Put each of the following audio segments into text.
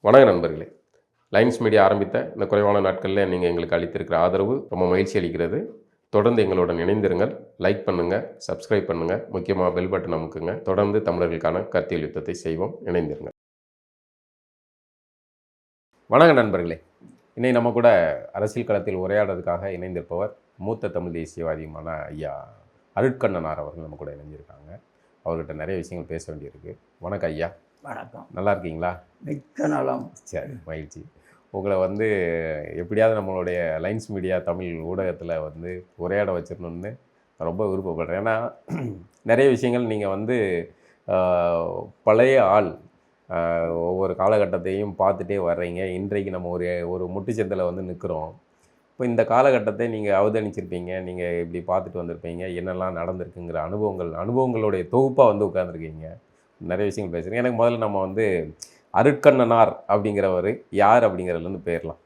வணக்கம் நண்பர்களே. Lines media ஆரம்பித்த இந்த குறைவான நாட்களில் நீங்கள் எங்களுக்கு அளித்திருக்கிற ஆதரவு ரொம்ப மகிழ்ச்சி அளிக்கிறது. தொடர்ந்து எங்களுடன் இணைந்திருங்கள். லைக் பண்ணுங்கள், சப்ஸ்கிரைப் பண்ணுங்கள், முக்கியமாக பெல் பட்டன் அமுக்குங்க. தொடர்ந்து தமிழர்களுக்கான கருத்தியல் யுத்தத்தை செய்வோம். இணைந்திருங்கள். வணக்கம் நண்பர்களே. இன்னைக்கு நம்ம கூட அரசியல் களத்தில் உரையாடுறதுக்காக இணைந்திருப்பவர் மூத்த தமிழ் தேசியவாதியுமான ஐயா அருட்கண்ணனார் அவர்கள் நம்ம கூட இணைஞ்சிருக்காங்க. அவர்கிட்ட நிறைய விஷயங்கள் பேச வேண்டியிருக்கு. வணக்கம் ஐயா. வணக்கம். நல்லா இருக்கீங்களா? மிக்க நலம். சரி, மகிழ்ச்சி. உங்களை எப்படியாவது நம்மளுடைய லைன்ஸ் மீடியா தமிழ் ஊடகத்தில் உரையாட வச்சிடணும்னு ரொம்ப விருப்பப்படுறேன். ஏன்னா நிறைய விஷயங்கள் நீங்கள் பழைய ஆள், ஒவ்வொரு காலகட்டத்தையும் பார்த்துட்டே வர்றீங்க. இன்றைக்கு நம்ம ஒரு முட்டுச்சந்தில் நிற்கிறோம். இப்போ இந்த காலகட்டத்தை நீங்கள் அவதானிச்சிருப்பீங்க, நீங்கள் இப்படி பார்த்துட்டு வந்திருப்பீங்க, என்னெல்லாம் நடந்திருக்குங்கிற அனுபவங்களுடைய தொகுப்பாக உட்காந்துருக்கீங்க. நிறைய விஷயங்கள் பேசுகிறேன். எனக்கு முதல்ல நம்ம அருட்கண்ணனார் அப்படிங்கிறவர் யார் அப்படிங்கிறதுலேருந்து போயிடலாம்.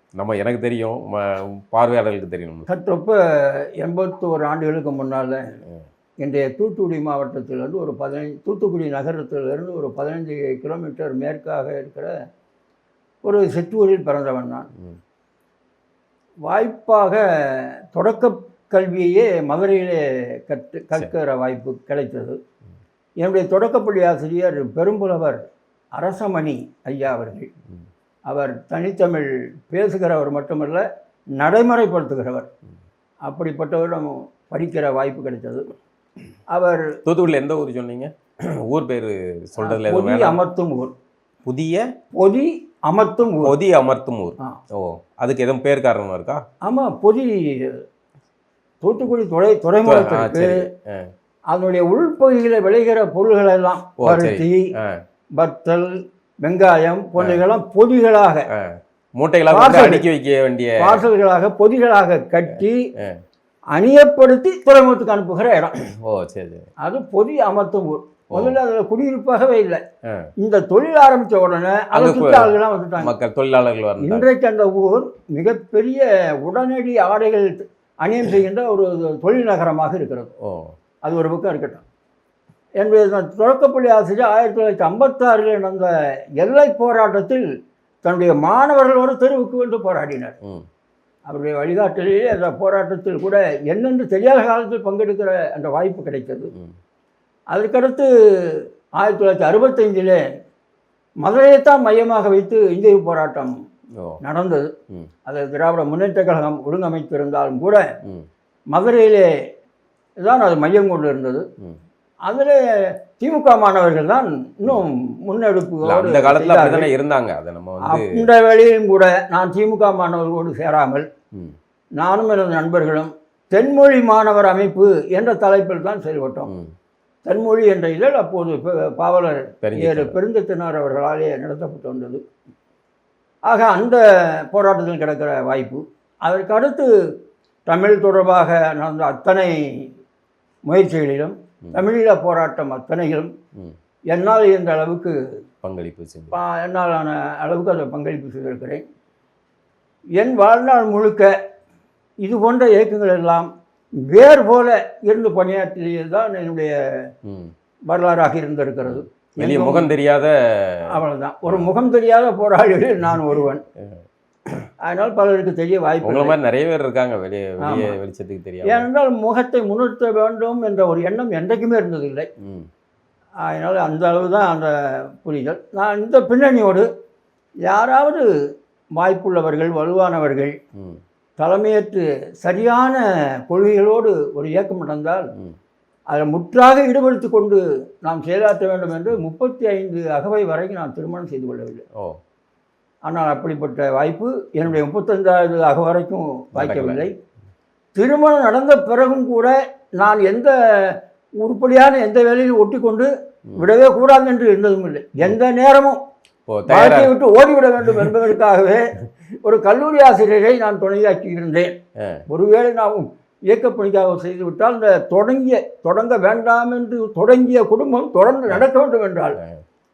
எனக்கு தெரியும், பார்வையாளர்களுக்கு தெரியணும். சற்றொப்ப 81 ஆண்டுகளுக்கு முன்னால் இன்றைய தூத்துக்குடி மாவட்டத்திலிருந்து தூத்துக்குடி நகரத்திலிருந்து ஒரு 15 கிலோமீட்டர் மேற்காக இருக்கிற ஒரு சிற்றூரில் பிறந்தவன் நான். வாய்ப்பாக தொடக்க கல்வியே மதுரையிலே கற்கிற வாய்ப்பு கிடைத்தது. என்னுடைய தொடக்கப்பள்ளி ஆசிரியர் பெரும்புலவர் அரசமணி ஐயா அவர்கள். அவர் தனித்தமிழ் பேசுகிறவர் மட்டுமல்ல, நடைமுறைப்படுத்துகிறவர். அப்படிப்பட்டவரிடம் படிக்கிற வாய்ப்பு கிடைத்தது. அவர் தூத்துக்குடியில் எந்த ஊர் சொன்னீங்க? ஊர் பேர் சொல்கிறதுல பொதி அமர்த்தும் ஊர். பொதி அமர்த்தும் ஊர். ஓ, அதுக்கு எதுவும் பேர் காரணம் இருக்கா? ஆமாம், தூத்துக்குடி துறைமுகத்திற்கு அதனுடைய உள்பகுதியில் விளைகிற பொருள்களெல்லாம் பருத்தி, வத்தல், வெங்காயம் போன்றவைகளெல்லாம் பொதிகளாக மூட்டைகளாக அடுக்கி வைக்க வேண்டிய பார்சல்களாக பொதிகளாக கட்டி அணியப்படுத்தி துறைமுகத்துக்கு அனுப்புகிற இடம். ஓ சரி. அது பொதி அமர்த்தும் ஊர். முதல்ல அதில் குடியிருப்பாகவே இல்லை. இந்த தொழில் ஆரம்பித்த உடனே ஆளுகள்லாம் வந்துட்டாங்க, மக்கள், தொழிலாளர்கள். இன்றைக்கு அந்த ஊர் மிகப்பெரிய உடனடி ஆடைகள் அணியம் செய்கின்ற ஒரு தொழில் நகரமாக இருக்கிறது. அது ஒரு பக்கம் இருக்கட்டும். என்னுடைய தொடக்கப்பள்ளி ஆசிரியர் 1956 நடந்த எல்லை போராட்டத்தில் தன்னுடைய மாணவர்களோடு தெருவுக்கு வந்து போராடினார். அவருடைய வழிகாட்டலிலே அந்த போராட்டத்தில் கூட என்னென்று தெரியாத காலத்தில் பங்கெடுக்கிற அந்த வாய்ப்பு கிடைத்தது. அதற்கடுத்து 1965 மதுரையைத்தான் மையமாக வைத்து இந்திய போராட்டம் நடந்தது. அது திராவிட முன்னேற்ற கழகம் ஒழுங்கமைத்திருந்தாலும் கூட மதுரையிலே தான் அது மையம் கொண்டு இருந்தது. அதில் திமுக மாணவர்கள் தான் இன்னும் முன்னெடுப்பு இருந்தாங்க. அந்த வேளையிலும் கூட நான் திமுக மாணவர்களோடு சேராமல் நானும் எனது நண்பர்களும் தென்மொழி மாணவர் அமைப்பு என்ற தலைப்பில் தான் செயல்பட்டோம். தென்மொழி என்ற இதழ் அப்போது பாவலர் பெருந்தத்தினார் அவர்களாலே நடத்தப்பட்டு வந்தது. ஆக அந்த போராட்டத்தில் கிடக்கிற வாய்ப்பு. அதற்கு அடுத்து தமிழ் தொடர்பாக நடந்த அத்தனை முயற்சிகளிலும், தமிழீழ போராட்டம் அத்தனையிலும் என்னால் இந்த அளவுக்கு என்னாலான அளவுக்கு அதை பங்களிப்பு செய்திருக்கிறேன். என் வாழ்நாள் முழுக்க இது போன்ற இயக்கங்கள் எல்லாம் வேறு போல இருந்து பணியாற்றியது தான் என்னுடைய வரலாறாக இருந்திருக்கிறது. முகம் தெரியாத, அவ்வளவுதான், ஒரு முகம் தெரியாத போராளிகளில் நான் ஒருவன். அதனால் பலருக்கு தெரிய வாய்ப்பு நிறைய பேர் இருக்காங்க வெளிச்சத்துக்கு தெரியும். ஏனென்றால் முகத்தை முன்னிறுத்த வேண்டும் என்ற ஒரு எண்ணம் என்றைக்குமே இருந்ததில்லை. அதனால் அந்த அளவு தான் அந்த புரிதல். நான் இந்த பின்னணியோடு யாராவது வாய்ப்புள்ளவர்கள், வலுவானவர்கள் தலைமையேற்று சரியான கொள்கைகளோடு ஒரு இயக்கம் நடந்தால் அதை முற்றாக ஈடுபடுத்தி கொண்டு நாம் செயலாற்ற வேண்டும் என்று 35 அகவை வரைக்கும் நான் திருமணம் செய்து கொள்ளவில்லை. ஆனால் அப்படிப்பட்ட வாய்ப்பு என்னுடைய 35வது அகவை வரைக்கும் வாய்க்கவில்லை. திருமணம் நடந்த பிறகும் கூட நான் எந்த உருப்படியான எந்த வேலையும் ஒட்டி கொண்டு விடவே கூடாது என்று இருந்ததும் இல்லை. எந்த நேரமும் வாழ்க்கையை விட்டு ஓடிவிட வேண்டும் என்பதற்காகவே ஒரு கல்லூரி ஆசிரியரை நான் துணையாக்கி இருந்தேன். ஒருவேளை நான் இயக்கப்பணிக்காக செய்துவிட்டால் இந்த தொடங்க வேண்டாம் என்று தொடங்கிய குடும்பம் தொடர்ந்து நடக்க வேண்டும் என்றால்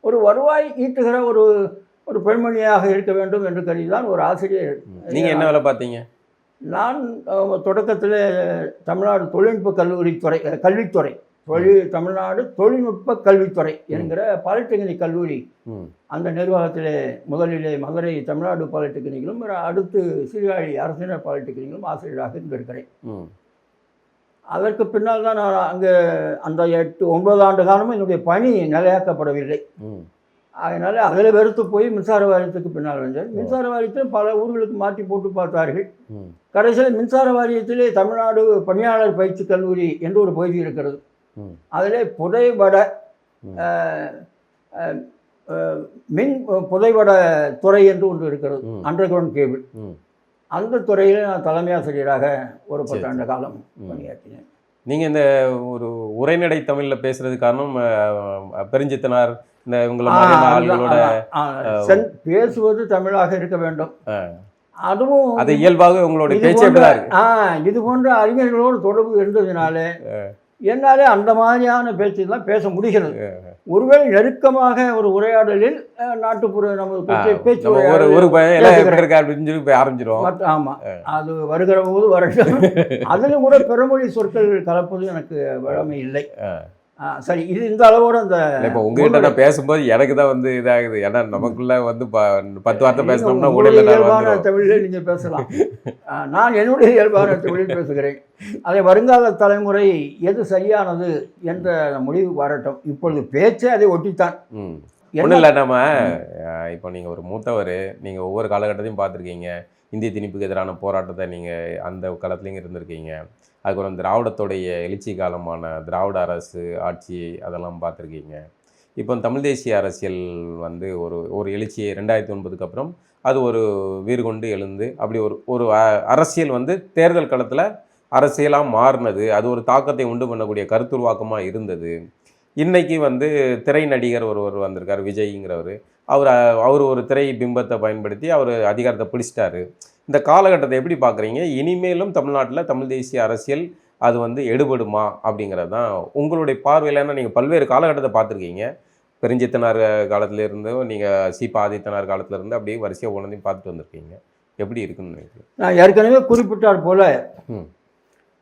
ஒரு வருவாய் ஈட்டுகிற ஒரு பெண்மணியாக இருக்க வேண்டும் என்று கருதிதான் ஒரு ஆசிரியர். நீங்கள் என்ன வேலை பார்த்தீங்க? நான் தொடக்கத்தில் தமிழ்நாடு தொழில்நுட்ப கல்வித்துறை தமிழ்நாடு தொழில்நுட்ப கல்வித்துறை என்கிற பாலிடெக்னிக் கல்லூரி, அந்த நிர்வாகத்திலே முதலிலே மதுரை தமிழ்நாடு பாலிடெக்னிக்கிலும் அடுத்து சீர்காழி அரசினர் பாலிடெக்னிக்கிலும் ஆசிரியராக இருந்திருக்கிறேன். அதற்கு பின்னால் தான் நான் அங்கே அந்த 8-9 ஆண்டு காலமும் என்னுடைய பணி நிலையாக்கப்படவில்லை. அதனால் அதில் வெறுத்து போய் மின்சார வாரியத்துக்கு பின்னால் வந்தேன். மின்சார வாரியத்தில் பல ஊர்களுக்கு மாற்றி போட்டு பார்த்தார்கள். கடைசியில் மின்சார வாரியத்திலே தமிழ்நாடு பணியாளர் பயிற்சி கல்லூரி என்று ஒரு பகுதி இருக்கிறது. அதிலே புதைவட மின் புதைவட துறை என்று ஒன்று இருக்கிறது, அண்டர் கிரவுண்ட் கேபிள். அந்த துறையில் நான் தலைமை ஆசிரியராக ஒரு 10 ஆண்டு காலம் பணியாற்றினேன். நீங்கள் இந்த ஒரு உரைநடை தமிழில் பேசுறது காரணம் பெருஞ்சித்தனார் இந்த உங்களை ஆளுகளோட பேசுவது தமிழாக இருக்க வேண்டும். அதுவும் அது இயல்பாக உங்களுடைய பேச்சு இது போன்ற அறிஞர்களோடு தொடர்பு இருந்ததுனால என்னாலே அந்த மாதிரியான பேச்செல்லாம் பேச முடிகிறது. ஒருவேளை நெருக்கமாக ஒரு உரையாடலில் நாட்டுப்புற நமது பேச்சு ஆரம்பிச்சிடும். ஆமாம், அது வருகிற போது வரட்டும். அதிலும் கூட பிறமொழி சொற்கள் கலப்பது எனக்கு வழமை இல்லை. சரி, இது இந்த அளவோட அந்த இப்போ உங்ககிட்ட நான் பேசும்போது எனக்கு தான் வந்து இதாகுது. ஏன்னா நமக்குள்ள வந்து 10 வார்த்தை பேசணும்னா இயல்பான தமிழில் நீங்கள் பேசலாம். நான் என்னுடைய இயல்பான தமிழில் பேசுகிறேன். அதை வருங்கால தலைமுறை எது சரியானது என்ற முடிவு வரட்டும். இப்பொழுது பேச்சே அதை ஒட்டித்தான். ஒன்றும் இல்லை, நம்ம இப்போ நீங்கள் ஒரு மூத்தவர், நீங்கள் ஒவ்வொரு காலகட்டத்தையும் பார்த்துருக்கீங்க. இந்திய திணிப்புக்கு எதிரான போராட்டத்தை நீங்கள் அந்த காலத்துலேயும் இருந்திருக்கீங்க. அதுக்கப்புறம் திராவிடத்துடைய எழுச்சி காலமான திராவிட அரசு ஆட்சி அதெல்லாம் பார்த்துருக்கீங்க. இப்போ தமிழ் தேசிய அரசியல் வந்து ஒரு எழுச்சியை 2009க்கு அப்புறம் அது ஒரு வீறு கொண்டு எழுந்து அப்படி ஒரு அரசியல் வந்து தேர்தல் களத்தில் அரசியலாக மாறினது. அது ஒரு தாக்கத்தை உண்டு பண்ணக்கூடிய கருத்துருவாக்கமாக இருந்தது. இன்றைக்கி வந்து திரை நடிகர் ஒருவர் வந்திருக்கார், விஜய்ங்கிறவர். அவர் ஒரு திரை பிம்பத்தை பயன்படுத்தி அவர் அதிகாரத்தை பிடிச்சிட்டாரு. இந்த காலகட்டத்தை எப்படி பார்க்குறீங்க? இனிமேலும் தமிழ்நாட்டில் தமிழ் தேசிய அரசியல் அது வந்து எடுபடுமா அப்படிங்கிறது தான் உங்களுடைய பார்வையில். ஏன்னா நீங்கள் பல்வேறு காலகட்டத்தை பார்த்துருக்கீங்க. பெருஞ்சித்தனார் காலத்திலேருந்து நீங்கள் சீபா ஆதித்தனார் காலத்திலேருந்து அப்படியே வரிசையாக உணர்ந்தையும் பார்த்துட்டு வந்திருக்கீங்க. எப்படி இருக்குன்னு நினைக்கிறேன்? நான் ஏற்கனவே குறிப்பிட்டார் போல,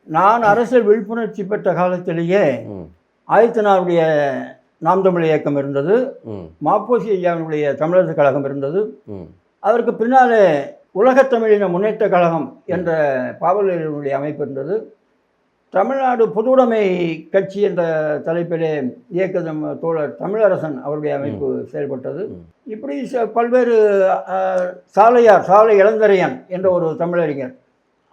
நான் அரசியல் விழிப்புணர்ச்சி பெற்ற காலத்திலேயே ஆதித்தனாருடைய நாம் தமிழ் இயக்கம் இருந்தது, மாப்போசி ஐயாவினுடைய தமிழரசு கழகம் இருந்தது. அதற்கு பின்னாலே உலகத்தமிழின முன்னேற்ற கழகம் என்ற பாவலர்களுடைய அமைப்பு இருந்தது. தமிழ்நாடு பொதுவுடைமை கட்சி என்ற தலைப்பிலே இயக்கம் தோழர் தமிழரசன் அவருடைய அமைப்பு செயல்பட்டது. இப்படி பல்வேறு சாலை இளந்தரையன் என்ற ஒரு தமிழறிஞர்,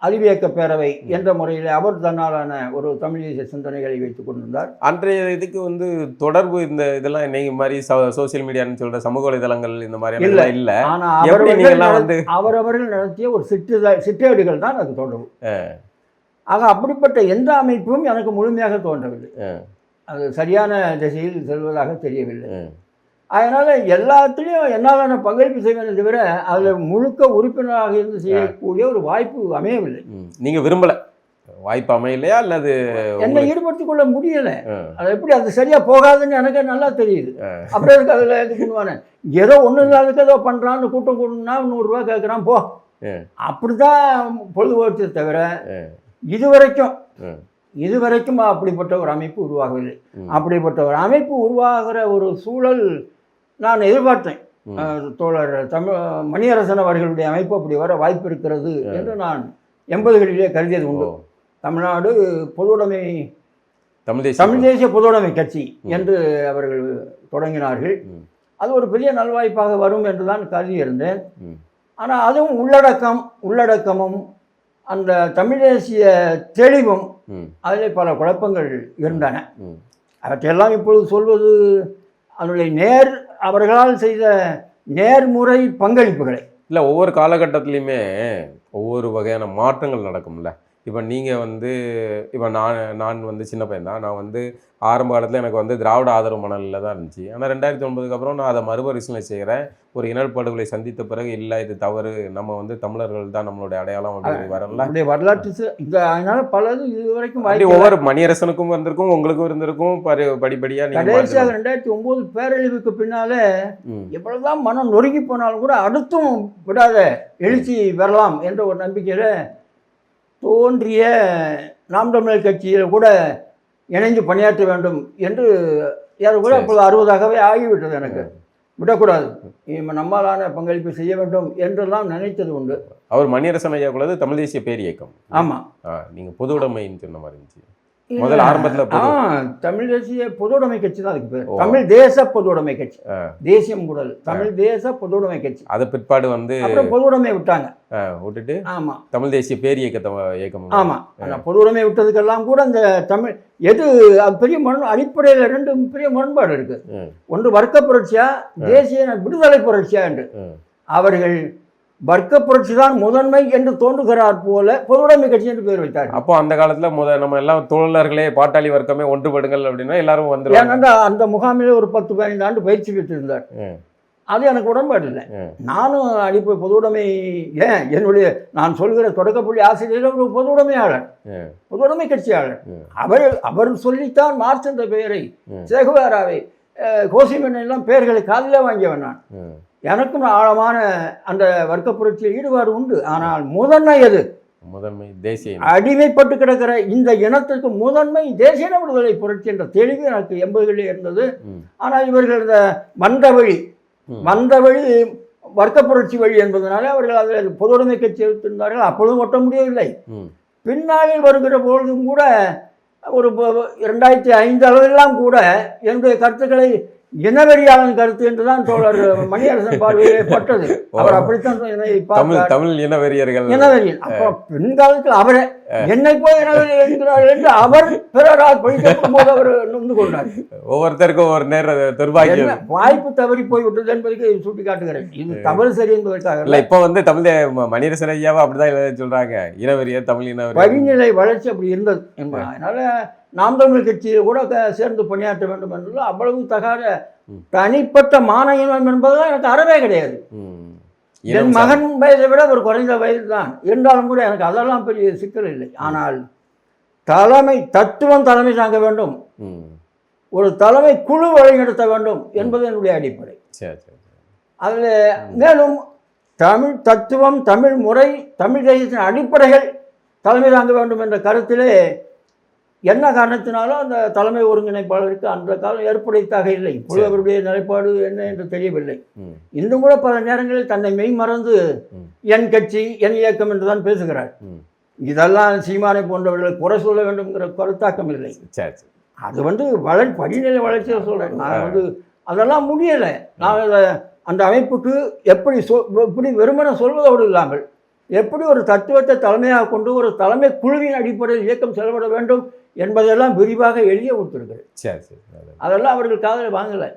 அறிவியக்க பேரவை என்ற முறையில் அவர் தன்னாலான ஒரு தமிழ் தேசிய சிந்தனைகளை வைத்துக் கொண்டிருந்தார். அன்றைய இதுக்கு வந்து தொடர்பு இந்த இதெல்லாம் இன்னைக்கு மாதிரி சோசியல் மீடியான்னு சொல்ற சமூக வலைதளங்கள் இந்த மாதிரி இல்லை. ஆனால் அவரவர்கள் நடத்திய ஒரு சிற்றேடுகள் தான் அது தொடர்பு. ஆக அப்படிப்பட்ட எந்த அமைப்பும் எனக்கு முழுமையாக தோன்றவில்லை. அது சரியான திசையில் செல்வதாக தெரியவில்லை. அதனால் எல்லாத்துலேயும் என்னாலான பங்களிப்பு செய்வேன் தவிர அதில் முழுக்க உறுப்பினராக இருந்து செய்யக்கூடிய ஒரு வாய்ப்பு அமையவில்லை. நீங்கள் விரும்பலை, வாய்ப்பு அமையலையா அல்லது என்னை ஈடுபடுத்திக் கொள்ள முடியலை. அது எப்படி அது சரியாக போகாதுன்னு எனக்கு நல்லா தெரியுது. அப்புறம் இருக்கு அதில் இது பண்ணுவானே, ஏதோ ஒன்றும் இல்லாததுக்கு ஏதோ பண்ணுறான்னு கூட்டம் கூடனா 100 ரூபா கேட்குறான் போ, அப்படி தான் பொழுதுபோச்சு தவிர இதுவரைக்கும் அப்படிப்பட்ட ஒரு அமைப்பு உருவாகவில்லை. அப்படிப்பட்ட ஒரு அமைப்பு உருவாகிற ஒரு சூழல் நான் எதிர்பார்த்தேன். தோழர் மணியரசன் அவர்களுடைய அமைப்பு அப்படி வர வாய்ப்பு இருக்கிறது என்று நான் 80களிலே கருதியது உண்டு. தமிழ்நாடு பொதுவுடைமை தமிழ் தேசிய பொதுவுடைமை கட்சி என்று அவர்கள் தொடங்கினார்கள். அது ஒரு பெரிய நல்வாய்ப்பாக வரும் என்று தான் கருதியிருந்தேன். ஆனால் அதுவும் உள்ளடக்கமும் அந்த தமிழ் தேசிய தெளிவும் அதில் பல குழப்பங்கள் இருந்தன. அவற்றையெல்லாம் இப்பொழுது சொல்வது அதனுடைய அவர்களால் செய்த நேர்முறை பங்களிப்புகளை இல்லை. ஒவ்வொரு காலகட்டத்துலேயுமே ஒவ்வொரு வகையான மாற்றங்கள் நடக்கும்ல. இப்போ நீங்கள் வந்து இப்போ நான் வந்து சின்ன பையன் தான். நான் வந்து ஆரம்ப காலத்தில் எனக்கு வந்து திராவிட ஆதரவு மணலில் தான் இருந்துச்சு. ஆனால் 2009க்கு அப்புறம் நான் அதை மறுபரிசீலனை செய்கிறேன். ஒரு இனப்படுகொலை சந்தித்த பிறகு இல்லை இது தவறு, நம்ம வந்து தமிழர்கள் தான் நம்மளுடைய அடையாளம் அப்படி வரல. வரலாற்று அதனால பலது இது வரைக்கும் ஒவ்வொரு மணியரசனுக்கும் வந்திருக்கும், உங்களுக்கும் இருந்திருக்கும். படிப்படியாக கடைசியாக 2009 பேரழிவுக்கு பின்னாலே எவ்வளவுதான் மனம் நொறுங்கி போனாலும் கூட அடுத்தும் விடாத எழுச்சி வரலாம் என்ற ஒரு நம்பிக்கையில் தோன்றிய நாம் தமிழர் கட்சியில் கூட இணைந்து பணியாற்ற வேண்டும் என்று கூட அப்போது 60ஆகவே ஆகிவிட்டது. எனக்கு விடக்கூடாது, நம்மாலான பங்களிப்பு செய்ய வேண்டும் என்றெல்லாம் நினைத்தது உண்டு. அவர் மணியரசன் ஐயா கூட தமிழ் தேசிய பேர் இயக்கம். ஆமாம், நீங்கள் பொது உடைமைன்னு சொன்ன மாதிரி இருந்துச்சு முதல்ல ஆரம்பத்தில். தமிழ் தேசிய பொது உடைமை கட்சி தான் அதுக்கு பேர். தமிழ் தேச பொது உடைமை கட்சி, தேசியம் கூட தமிழ் தேச பொது உடைமை கட்சி. அது பிற்பாடு வந்து அப்புறம் பொது உடைமை விட்டாங்க, விட்டுட்டு ஆமா தமிழ் தேசிய பேர் இயக்கம். ஆமா, பொது உடைமை விட்டதுக்கெல்லாம் கூட இந்த தமிழ் எது பெரிய அடிப்படையில் 2 பெரிய முரண்பாடு இருக்கு. ஒன்று வர்க்க புரட்சியா, தேசிய விடுதலை புரட்சியா என்று. அவர்கள் வர்க்க புரட்சி தான் முதன்மை என்று தோன்றுகிறார் போல பொதுவுடைமை கட்சி என்று பேர் வைத்தார். அப்போ அந்த காலத்துல நம்ம எல்லாம் தொழிலாளர்களே பாட்டாளி வர்க்கமே ஒன்றுபடுங்கள் அப்படின்னா எல்லாரும் வந்துருவாங்க. ஏன்னா அந்த முகாமிலே ஒரு 10-15 ஆண்டு பயிற்சி பெற்றிருந்தார். அது எனக்கு உடன்பாடு இல்லை. நானும் அடிப்படை பொதுவுடைமை என்னுடைய நான் சொல்கிற தொடக்கப்பள்ளி ஆசிரியர் ஒரு பொதுவுடைமையாளர், பொதுவுடைமை கட்சியாளர். அவர் சொல்லித்தான் மார்க்ஸ் என்ற பெயரை, சேகுவாராவை, கோசிமன் எல்லாம் பெயர்களை காதில் வாங்கியவன் நான். எனக்கும் ஆழமான அந்த வர்க்க புரட்சியில் ஈடுபாடு உண்டு. ஆனால் முதன்மை எது? முதன்மை தேசிய, அடிமைப்பட்டு கிடக்கிற இந்த இனத்திற்கு முதன்மை தேசிய விடுதலை புரட்சி என்ற தெளிவு எனக்கு 80களில் இருந்தது. ஆனால் இவர்கள் இந்த வந்த வழி வர்க்க புரட்சி வழி என்பதனால அவர்கள் அதில் பொதுவுடைமை கட்சி எடுத்திருந்தார்கள். அப்பொழுதும் ஒட்ட முடியவில்லை. பின்னாளில் வருகிற பொழுதும் கூட ஒரு 2005 அளவெல்லாம் கூட என்னுடைய கருத்துக்களை இனவெறியாளன் கருத்து என்றுதான் தோழர் மணியரசன் பார்வையிலே பட்டது. அவர் அப்படித்தான் தமிழ் இனவெறியர்கள், இனவெறியன். அப்போ பின்காலத்தில் அவரை என்னை போய் இனவெறியல் என்கிறார்கள் என்று அவர் பிறரால் படிக்கும் போது அவர் நொந்து கொண்டார். ஒவ்வொருத்தருக்கும் ஒரு நேரம் வாய்ப்பு தவறி போய்விட்டது என்பதற்கு சுட்டி காட்டுகிறேன். இது தவறு சரி என்பதற்காக இல்லை. இப்போ வந்து தமிழ் மணியரசன் ஐயாவை அப்படிதான் சொல்றாங்க, இனவெறியர் தமிழ் இனவெறியர். படிநிலை வளர்ச்சி அப்படி இருந்தது என்பது. அதனால நாம் தமிழ் கட்சியில் கூட சேர்ந்து பணியாற்ற வேண்டும் என்பது அவ்வளவு தகாத தனிப்பட்ட மானயம் என்பதுதான் எனக்கு அறவே கிடையாது. என் மகன் வயதை விட ஒரு குறைந்த வயது தான் இருந்தாலும் கூட எனக்கு அதெல்லாம் பெரிய சிக்கல் இல்லை. ஆனால் தத்துவம் தலைமை தாங்க வேண்டும், ஒரு தலைமை குழு வழிநடத்த வேண்டும் என்பது என்னுடைய அடிப்படை. அதில் மேலும் தமிழ் தத்துவம், தமிழ் முறை, தமிழ் தேசத்தின் அடிப்படைகள் தலைமை தாங்க வேண்டும் என்ற கருத்திலே என்ன காரணத்தினாலும் அந்த தலைமை ஒருங்கிணைப்பாளருக்கு அந்த காலம் ஏற்புடைத்தாக இல்லை. இப்பொழுது அவருடைய நிலைப்பாடு என்ன என்று தெரியவில்லை. இன்னும் கூட பல நேரங்களில் தன்னை மெய் மறந்து என் கட்சி, என் இயக்கம் என்றுதான் பேசுகிறார். இதெல்லாம் சீமானை போன்றவர்கள் குறை சொல்ல வேண்டும்ங்கிற கருத்தாக்கம் இல்லை. அது படிநிலை வளர்ச்சியை சொல்கிறேன். நான் அதெல்லாம் முடியலை. நான் அந்த அமைப்புக்கு எப்படி வெறுமனை சொல்வதோடு இல்லாமல் எப்படி ஒரு தத்துவத்தை தலைமையாக கொண்டு ஒரு தலைமை குழுவின் அடிப்படையில் இயக்கம் செயல்பட வேண்டும் என்பதெல்லாம் விரிவாக எழுதிய கொடுத்திருக்கிறது. அதெல்லாம் அவர்கள் காதில் வாங்கலை.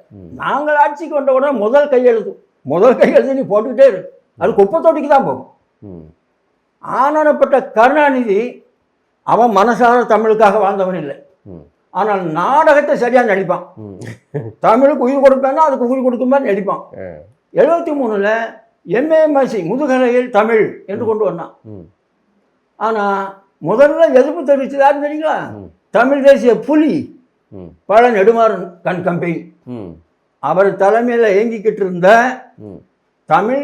நாங்கள் ஆட்சிக்கு வந்த உடனே முதல் கையெழுத்து நீ போட்டுக்கிட்டே இரு, அது குப்பை தொட்டிக்கு தான் போகும். ஆனப்பட்ட கருணாநிதி அவன் மனசார தமிழுக்காக வாழ்ந்தவன் இல்லை. ஆனால் நாடகத்தை சரியாக நடிப்பான். தமிழுக்கு உயிர் கொடுப்பேன்னா அதுக்கு உயிர் கொடுக்கும் மாதிரி நடிப்பான். 73ல் எம்ஏஎம்எஸ்சி முதுகலையில் தமிழ் என்று கொண்டு வந்தான். ஆனால் முதல்ல எதிர்ப்பு தெரிவித்தது யாருன்னு தெரியுங்களா? தமிழ் தேசிய புலி பழ நெடுமாறன் கம்பெனி. அவர் தலைமையில் இயங்கிக்கிட்டு இருந்த தமிழ்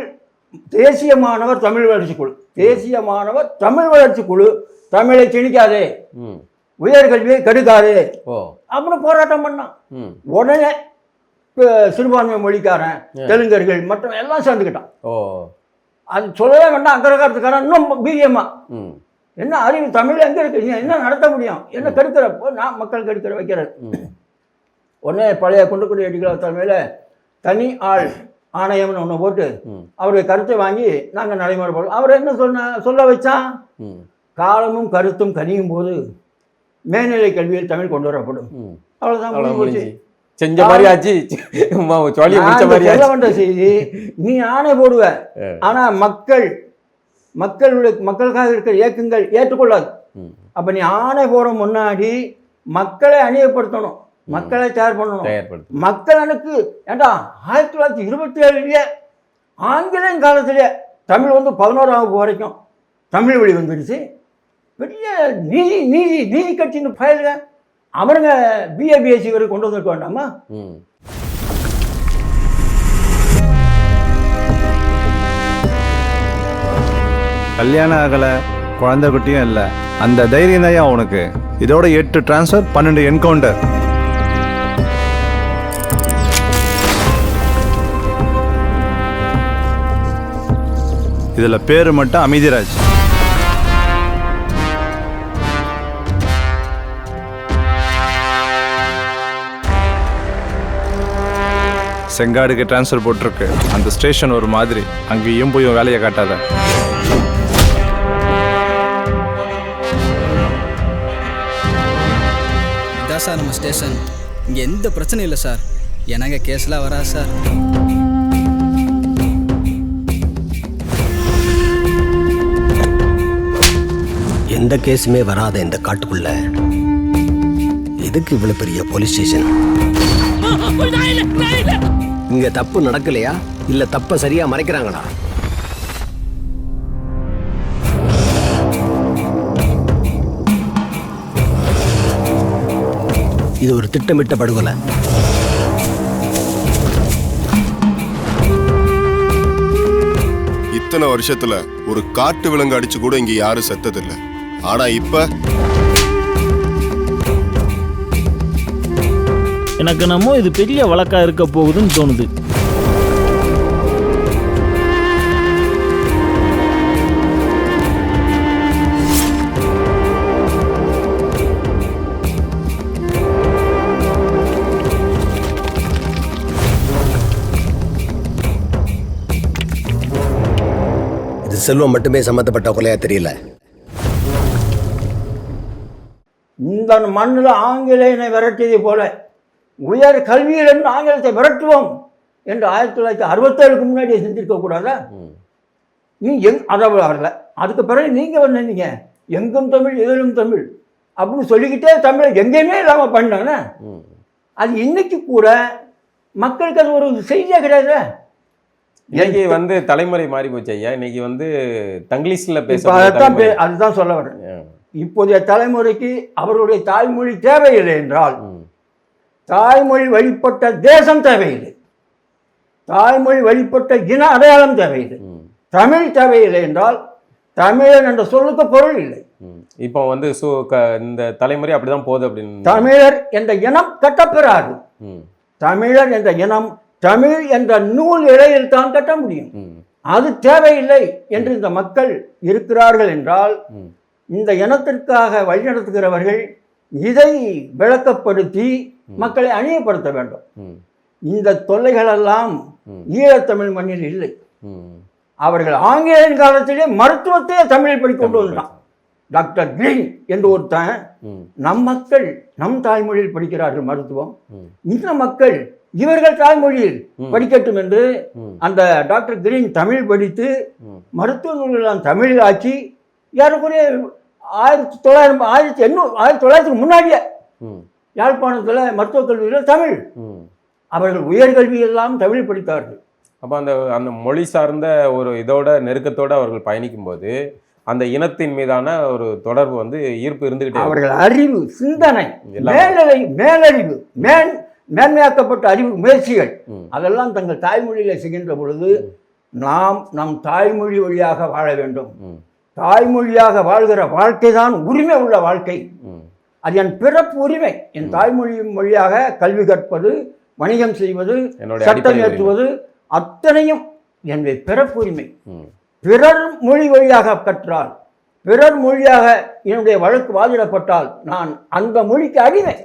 தேசிய மாணவர் தமிழ் வளர்ச்சி குழு, தேசிய மாணவர் தமிழ் வளர்ச்சி குழு, தமிழை திணிக்காதே, உயர்கல்வியை கெடுக்காதே அப்படின்னு போராட்டம் பண்ணான். உடனே சிறுபான்மை மொழிக்காரன், தெலுங்கர்கள் மற்றும் எல்லாம் சேர்ந்துக்கிட்டான். அது சொல்லவே வேண்டாம். அக்கரகாரத்துக்காரன் இன்னும் பிரியமா என்ன அறிவு தமிழ் எங்கே இருக்கு, என்ன நடத்த முடியும், என்ன கெடுக்கிறப்போ நான் மக்கள் கெடுக்கிற வைக்கிறார். உடனே பழைய குன்றக்குடி அடிகளார் தலைமையில் தனி ஆணையம்னு ஒன்று போட்டு அவருடைய கருத்தை வாங்கி நாங்கள் நடைமுறைப்படுவோம். அவர் என்ன சொல்ல வச்சான், காலமும் கருத்தும் கனியும் போது மேல்நிலை கல்வியில் தமிழ் கொண்டு வரப்படும். அவ்வளோதான் செஞ்ச மாதிரி ஆச்சு. செய்தி நீ ஆணை போடுவ, ஆனா மக்களுக்காக இருக்கிற இயக்கங்கள் ஏற்றுக்கொள்ளாது. அப்ப நீ ஆணை போற முன்னாடி மக்களை அணியப்படுத்தணும், மக்களை தயார் பண்ணணும். மக்கள் எனக்கு ஏண்டா 1927 ஆங்கிலேயன் காலத்திலே தமிழ் 11ஆம் வகுப்பு வரைக்கும் தமிழ் வழி வந்துடுச்சு. பெரிய நீதி கட்சின்னு பயிலுங்க அவருங்க பிஏபிஎஸ்சி வரை கொண்டு வந்துருக்க வேண்டாமா? கல்யாணம் ஆகலை, குழந்தை குட்டியும் இல்லை, அந்த தைரியம் தான் உனக்கு. இதோட 8 டிரான்ஸ்ஃபர், 12 என்கவுண்டர். இதுல பேரு மட்டும் அமைதிராஜ். செங்காடுக்கு டிரான்ஸ்ஃபர் போட்டிருக்கு. அந்த ஸ்டேஷன் ஒரு மாதிரி, அங்கேயும் போய் வேலையை காட்டாத. இதான் சார் நம்ம ஸ்டேஷன். இங்கே எந்த பிரச்சனையும் இல்லை சார். எனக்கு கேஸ்லாம் வராது சார். எந்த கேஸுமே வராத இந்த காட்டுக்குள்ள எதுக்கு இவ்வளவு பெரிய போலீஸ் ஸ்டேஷன்? இங்க தப்பு நடக்கலையா இல்ல தப்ப சரியா மறைக்கிறாங்களா? இது ஒரு திட்டமிட்ட படுகொலை. இத்தனை வருஷத்துல ஒரு காட்டு விலங்கு அடிச்சு கூட இங்க யாரும் செத்ததில்லை. ஆனா இப்ப எனக்கு என்னமோ இது பெரிய வழக்கா இருக்க போகுதுன்னு தோணுது. இது செல்வம் மட்டுமே சம்பந்தப்பட்ட கொலையா தெரியல. இந்த மண்ணில் ஆங்கிலேயனை விரட்டியதை போல உயர் கல்வியிலிருந்து ஆங்கிலத்தை விரட்டுவோம் என்று 1967 முன்னாடியே செஞ்சிருக்க கூடாதா? நீ அதை வரல. அதுக்கு பிறகு நீங்கள் வந்தீங்க எங்கும் தமிழ் எதிலும் தமிழ் அப்படின்னு சொல்லிக்கிட்டே தமிழை எங்கேயுமே இல்லாமல் பண்ணானே. அது இன்னைக்கு கூட மக்களுக்கு அது ஒரு செய்தியாக கிடையாது. இன்னைக்கு வந்து தலைமுறை மாறி போச்சு ஐயா. இன்னைக்கு வந்து தங்கிலீஷ்ல அதுதான் சொல்ல வரேன். இப்போதைய தலைமுறைக்கு அவர்களுடைய தாய்மொழி தேவையில்லை என்றால் தாய்மொழி வழிபட்ட தேசம் தேவையில்லை, தாய்மொழி வழிபட்ட இன அடையாளம் தேவையில்லை, தமிழ் தேவையில்லை என்றால் தமிழன் என்ற சொல்லுக்கு பொருள் இல்லை. இப்போ வந்து இந்த தலைமுறை அப்படிதான் போகுது. அப்படின்னு தமிழர் என்ற இனம் கட்டப்பெறாது. தமிழர் என்ற இனம் தமிழ் என்ற நூல் இழையில் தான் கட்ட முடியும். அது தேவையில்லை என்று இந்த மக்கள் இருக்கிறார்கள் என்றால் இந்த இனத்திற்காக வழிநடத்துகிறவர்கள் இதை விளக்கப்படுத்தி மக்களை அணியப்படுத்த வேண்டும். இந்த தொல்லைகளெல்லாம் ஈழத்தமிழ் மண்ணில் இல்லை. அவர்கள் ஆங்கிலேயன் காலத்திலே மருத்துவத்தையே தமிழில் படிக்கொண்டு வந்தான். டாக்டர் கிரீன் என்று ஒருத்தன் நம் மக்கள் நம் தாய்மொழியில் படிக்கிறார்கள் மருத்துவம், இந்த மக்கள் இவர்கள் தாய்மொழியில் படிக்கட்டும் என்று அந்த டாக்டர் கிரீன் தமிழ் படித்து மருத்துவ நூல்கள் தமிழில் ஆக்கி ஏறக்குறைய 1900 முன்னாடியே யாழ்ப்பாணத்தில் மருத்துவக் கல்வியில் தமிழ், அவர்கள் உயர்கல்வியெல்லாம் தமிழ் படித்தார்கள். அப்போ அந்த மொழி சார்ந்த ஒரு இதோட நெருக்கத்தோடு அவர்கள் பயணிக்கும் போது அந்த இனத்தின் மீதான ஒரு தொடர்பு வந்து ஈர்ப்பு இருந்துகிட்டே. அவர்கள் அறிவு, சிந்தனை, மேலறிவு, மேன்மையாக்கப்பட்ட அறிவு முயற்சிகள் அதெல்லாம் தங்கள் தாய்மொழியில் செய்கின்ற பொழுது நாம் நம் தாய்மொழி வழியாக வாழ வேண்டும். தாய்மொழியாக வாழ்கிற வாழ்க்கை தான் உரிமை உள்ள வாழ்க்கை. அது என் பிறப்பு உரிமை. என் தாய்மொழி மொழியாக கல்வி கற்பது, வணிகம் செய்வது, சட்டம் ஏற்றுவது அத்தனையும் என்னுடைய பிறப்பு உரிமை. பிறர் மொழி வழியாக கற்றால், பிறர் மொழியாக என்னுடைய வழக்கு வாதிடப்பட்டால் நான் அந்த மொழிக்கு அடிமை.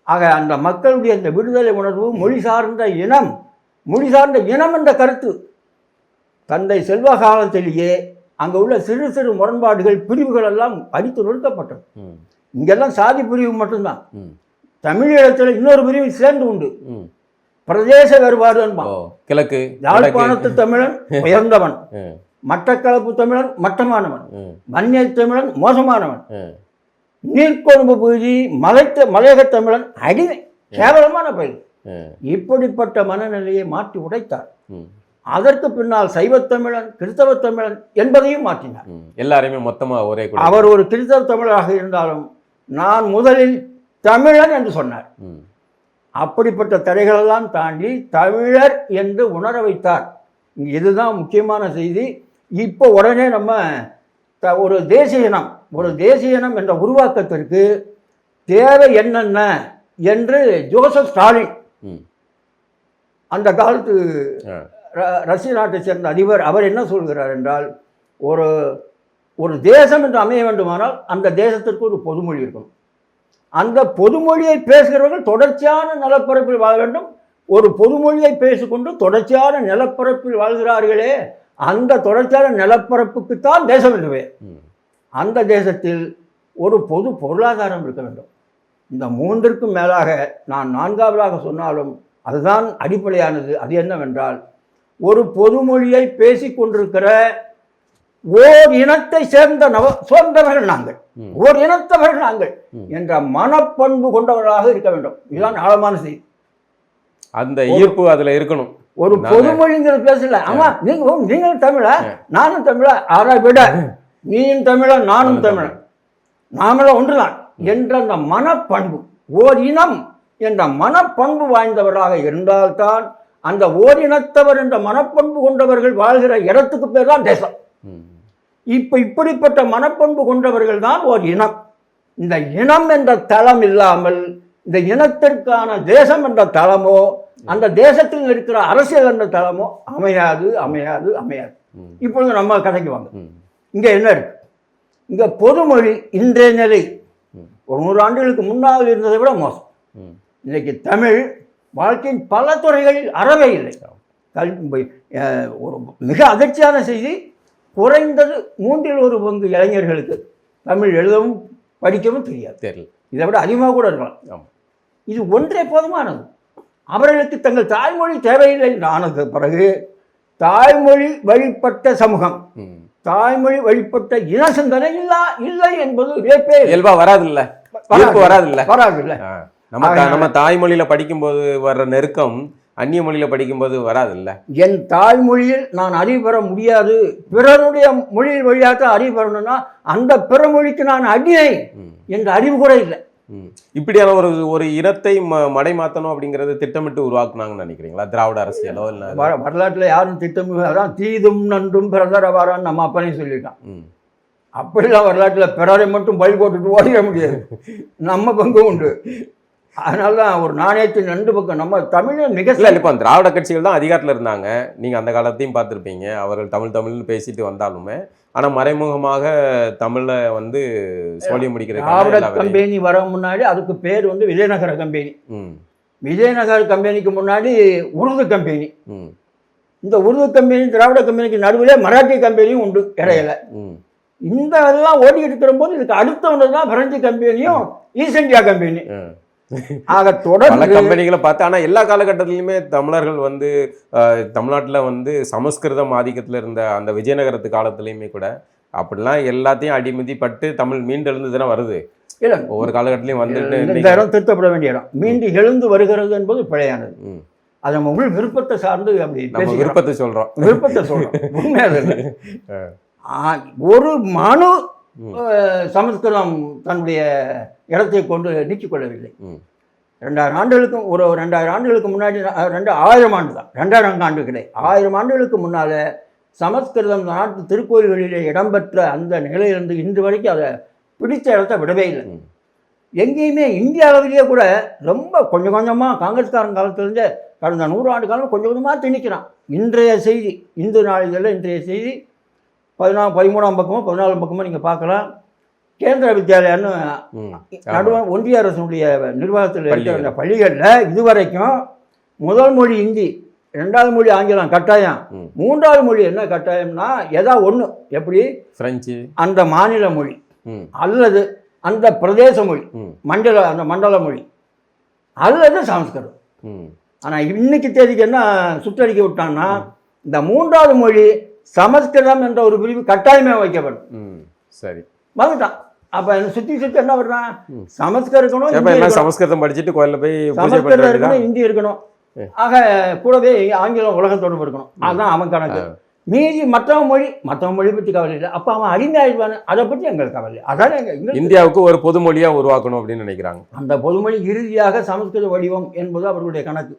ஆக அந்த மக்களுடைய இந்த விடுதலை உணர்வு, மொழி சார்ந்த இனம் என்ற கருத்து தந்தை செல்வ காலத்திலேயே அங்கே உள்ள சிறு சிறு முரண்பாடுகள், பிரிவுகள் எல்லாம் அடித்து நொறுக்கப்பட்டது. இங்கெல்லாம் சாதி பிரிவு மட்டும்தான். தமிழீழத்தில் இன்னொரு பிரிவு சேர்ந்து உண்டு, பிரதேச வேறுபாடு. கிழக்கு யாழ்ப்பாணத்து தமிழன் உயர்ந்தவன், மட்டக்களப்பு தமிழன் மட்டமானவன், மன்னிய தமிழன் மோசமானவன், நீர்கொழும்பு பகுதி மலையக தமிழன் அடிமை, கேவலமான பயிர். இப்படிப்பட்ட மனநிலையை மாற்றி உடைத்தார். அதற்கு பின்னால் சைவத்தமிழன், கிறிஸ்தவ தமிழன் என்பதையும் மாற்றினார். எல்லாரையுமே மொத்தமா ஒரே. அவர் ஒரு கிறிஸ்தவ தமிழராக இருந்தாலும் நான் முதலில் தமிழன் என்று சொன்னார். அப்படிப்பட்ட தடைகளெல்லாம் தாண்டி தமிழர் என்று உணர வைத்தார். இதுதான் முக்கியமான செய்தி. இப்போ உடனே நம்ம ஒரு தேசிய இனம், ஒரு தேசிய இனம் என்ற உருவாக்கத்திற்கு தேவை என்னென்ன என்று ஜோசப் ஸ்டாலின் ம். அந்த காலத்து ஆ. ரஷ்ய நாட்டை சேர்ந்த அதிபர் அவர் என்ன சொல்கிறார் என்றால், ஒரு ஒரு தேசம் என்று அமைய வேண்டுமானால் அந்த தேசத்திற்கு ஒரு பொதுமொழி இருக்கணும். அந்த பொதுமொழியை பேசுகிறவர்கள் தொடர்ச்சியான நிலப்பரப்பில் வாழ வேண்டும். ஒரு பொதுமொழியை பேசிக்கொண்டு தொடர்ச்சியான நிலப்பரப்பில் வாழ்கிறார்களே, அந்த தொடர்ச்சியான நிலப்பரப்புக்குத்தான் தேசம் என்று பெயர். அந்த தேசத்தில் ஒரு பொது பொருளாதாரம் இருக்க வேண்டும். இந்த மூன்றிற்கும் மேலாக நான் நான்காவதாக சொன்னாலும் அதுதான் அடிப்படையானது. அது என்னவென்றால், ஒரு பொதுமொழியை பேசிக்கொண்டிருக்கிற ஓர் இனத்தை சேர்ந்தவர்கள் நாங்கள், ஓர் இனத்தவர்கள் நாங்கள் என்ற மனப்பண்பு கொண்டவர்களாக இருக்க வேண்டும். இதுதான் ஆழமான செய்தி. அந்த ஈர்ப்பு அதுல இருக்கணும். ஒரு பொதுமொழிங்கிற பேசல. ஆமா, நீங்கள் தமிழா, நானும் தமிழா, ஆறா விட நீயும் தமிழன் நானும் தமிழன், நாமெல்லாம் ஒன்றுதான் என்ற அந்த மனப்பண்பு, ஓர் இனம் என்ற மனப்பண்பு வாய்ந்தவராக இருந்தால்தான் அந்த ஓரினத்தவர் என்ற மனப்பண்பு கொண்டவர்கள் வாழ்கிற இடத்துக்கு பேர் தான் தேசம். இப்படிப்பட்ட மனப்பண்பு கொண்டவர்கள் தான் ஓர் இனம். இந்த இனம் என்ற தளம் இல்லாமல் இந்த இனத்திற்கான தேசம் என்ற தளமோ அந்த தேசத்தில் இருக்கிற அரசியல் என்ற தளமோ அமையாது அமையாது அமையாது. இப்பொழுது நம்ம கதைக்கு வாங்க. இங்க என்ன இருக்கு? இங்க பொதுமொழி இன்றைய நிலை ஒரு 100 ஆண்டுகளுக்கு முன்னால் இருந்ததை விட மோசம். இன்னைக்கு தமிழ் வாழ்க்கையின் பல துறைகளில் அறவே இல்லை. ஒரு மிக அதிர்ச்சியான செய்தி, குறைந்தது 3/4 இளைஞர்களுக்கு தமிழ் எழுதவும் படிக்கவும் தெரியாது. தெரியல. இதை விட அதிகமாக கூட இருக்கலாம். இது ஒன்றே போதுமானது. அவர்களுக்கு தங்கள் தாய்மொழி தேவையில்லை ஆனது பிறகு தாய்மொழி வழிபட்ட சமூகம், தாய்மொழி வழிபட்ட இன சிந்தனை இல்லை என்பது இயல்பா வராதுல்ல, வராதுல்ல. நம்ம தாய்மொழியில படிக்கும்போது வர்ற நெருக்கம் அந்நிய மொழியில படிக்கும்போது வராதுல்ல. என் தாய்மொழியில் நான் அறிவு பெற முடியாது, பிறருடைய மொழியில் வழியாக அறிவு பெறணும்னா அந்த பிற மொழிக்கு நான் அடியை என்ற அறிவு கூட இல்லை. இப்படியான ஒரு இனத்தை மடை மாற்றணும் அப்படிங்கறது திட்டமிட்டு உருவாக்குனாங்கன்னு நினைக்கிறீங்களா? திராவிட அரசியலோ இல்லை வரலாற்றுல யாரும் திட்டமிட்டு தீதும் நன்றும் பிறதர வாரான்னு நம்ம அப்பனே சொல்லிட்டான். அப்படிலாம் வரலாற்றில் பிறரை மட்டும் பலி போட்டுட்டு ஓடிட முடியாது, நம்ம பங்கு உண்டு. அதனாலதான் ஒரு நாணயத்தின் 2 பக்கம். நம்ம தமிழ் மிக இப்போ திராவிட கட்சிகள் தான் அதிகாரத்தில் இருந்தாங்க. நீங்க அந்த காலத்தையும் பார்த்துருப்பீங்க. அவர்கள் தமிழ்னு பேசிட்டு வந்தாலுமே ஆனா மறைமுகமாக தமிழ்ல வந்து சொல்லி முடிக்கிற திராவிட கம்பெனி வர முன்னாடி அதுக்கு பேர் வந்து விஜயநகர கம்பெனி. விஜயநகர கம்பெனிக்கு முன்னாடி உருது கம்பெனி. இந்த உருது கம்பெனி திராவிட கம்பெனிக்கு நடுவில் மராட்டி கம்பெனியும் உண்டு இடையில. இந்த இதெல்லாம் ஓடிக்கிட்டு இருக்கிற போது இதுக்கு அடுத்த ஒன்று தான் பிரெஞ்சு கம்பெனியும் ஈஸ்ட் இந்தியா கம்பெனி. ஆக தொடர்ந்து கம்பெனிகளை பார்த்து. ஆனா எல்லா காலகட்டத்திலுமே தமிழர்கள் வந்து தமிழ்நாட்டுல வந்து சமஸ்கிருதம் ஆதிக்கத்துல இருந்த அந்த விஜயநகரத்து காலத்திலயுமே கூட அப்படிலாம் எல்லாத்தையும் அடிமதி பட்டு தமிழ் மீண்டு எழுந்துதானே வருது. இல்லை, ஒவ்வொரு காலகட்டத்திலையும் வந்துட்டு இந்த இடம் திருத்தப்பட வேண்டிய இடம் மீண்டு எழுந்து வருகிறது என்பது பிழையானது. அது நம்ம உள் விருப்பத்தை சார்ந்து அப்படி விருப்பத்தை சொல்றோம். உண்மையாக ஒரு மனு சமஸ்கிருதம் தன்னுடைய இடத்தை கொண்டு நீக்கிக் கொள்ளவில்லை. 2000 ஆண்டுகளுக்கும் 2000 ஆண்டுகளுக்கு முன்னாடி 1000 ஆண்டு தான், 2000 ஆண்டு கிடையாது, 1000 ஆண்டுகளுக்கு முன்னால சமஸ்கிருதம் நாட்டு திருக்கோயில்களிலே இடம்பெற்ற அந்த நிலையிலிருந்து இன்று வரைக்கும் அதை பிடித்த இடத்தை விடவே இல்லை. எங்கேயுமே இந்திய அளவிலேயே கூட ரொம்ப கொஞ்சம் கொஞ்சமாக காங்கிரஸ்காரன் காலத்திலேருந்தே கடந்த 100 ஆண்டு காலம் கொஞ்சம் கொஞ்சமாக திணிக்கிறான். இன்றைய செய்தி இந்து நாளிதழில் இன்றைய செய்தி 13ஆம் பக்கமோ 14ஆம் பக்கமோ நீங்கள் பார்க்கலாம். கேந்திர வித்யாலயான்னு நடுவண் ஒன்றிய அரசுடைய நிர்வாகத்தில் இருக்கிற அந்த பள்ளிகளில் இதுவரைக்கும் முதல் மொழி ஹிந்தி, 2வது மொழி ஆங்கிலம் கட்டாயம், 3வது மொழி என்ன கட்டாயம்னா ஏதாவது ஒன்று, எப்படி பிரெஞ்சு அந்த மாநில மொழி அல்லது அந்த பிரதேச மொழி, அந்த மண்டல மொழி அல்லது சமஸ்கிருதம். ஆனால் இன்னைக்கு தேதிக்கு என்ன சுற்றறிக்கை விட்டான்னா இந்த 3வது மொழி சமஸ்கிருதம் என்ற ஒரு பிரிவு கட்டாயமே வைக்கப்படும். சரி, வந்துட்டான். அப்ப சுத்தி என்ன வர்றான், சமஸ்கிருதம் சமஸ்கிருதம் படிச்சுட்டு கோயில்ல போய் சமஸ்கிருதம் இருக்கணும், ஹிந்தி இருக்கணும், ஆக கூடவே ஆங்கிலம் உலக தொடர்பு இருக்கணும். அதுதான் அவன் கணக்கு. மீதி மற்ற மொழி பற்றி கவலை இல்லை. அப்ப அவன் அடிமை ஆயிடுவானு, அதை பற்றி எங்களுக்கு கவலை. அதான் இந்தியாவுக்கு ஒரு பொதுமொழியா உருவாக்கணும் அப்படின்னு நினைக்கிறாங்க. அந்த பொதுமொழி இறுதியாக சமஸ்கிருத வடிவம் என்பது அவர்களுடைய கணக்கு.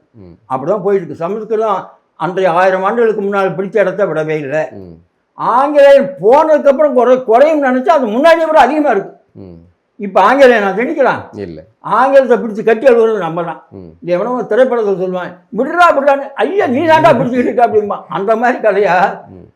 அப்படிதான் போயிட்டு இருக்கு. சமஸ்கிருதம் அன்றைய 1000 ஆண்டுகளுக்கு முன்னால் பிடிச்ச இடத்த விடவே இல்லை. ஆங்கிலேயன் போனதுக்கப்புறம் குறையும் நினச்சா அது முன்னாடியே விட அதிகமாக இருக்குது. ம். இப்போ ஆங்கிலேயன் நான் திணிக்கலாம், இல்லை. ஆங்கிலத்தை பிடிச்சி கட்டி எழுதுறது நம்ம தான். ம். எவனோ திரைப்படத்தில் சொல்லுவான் விடுறான்னு, ஐயா நீ தாண்டா பிடிச்சிக்கிட்டு இருக்க அப்படிம்பா. அந்த மாதிரி கதையா ம்.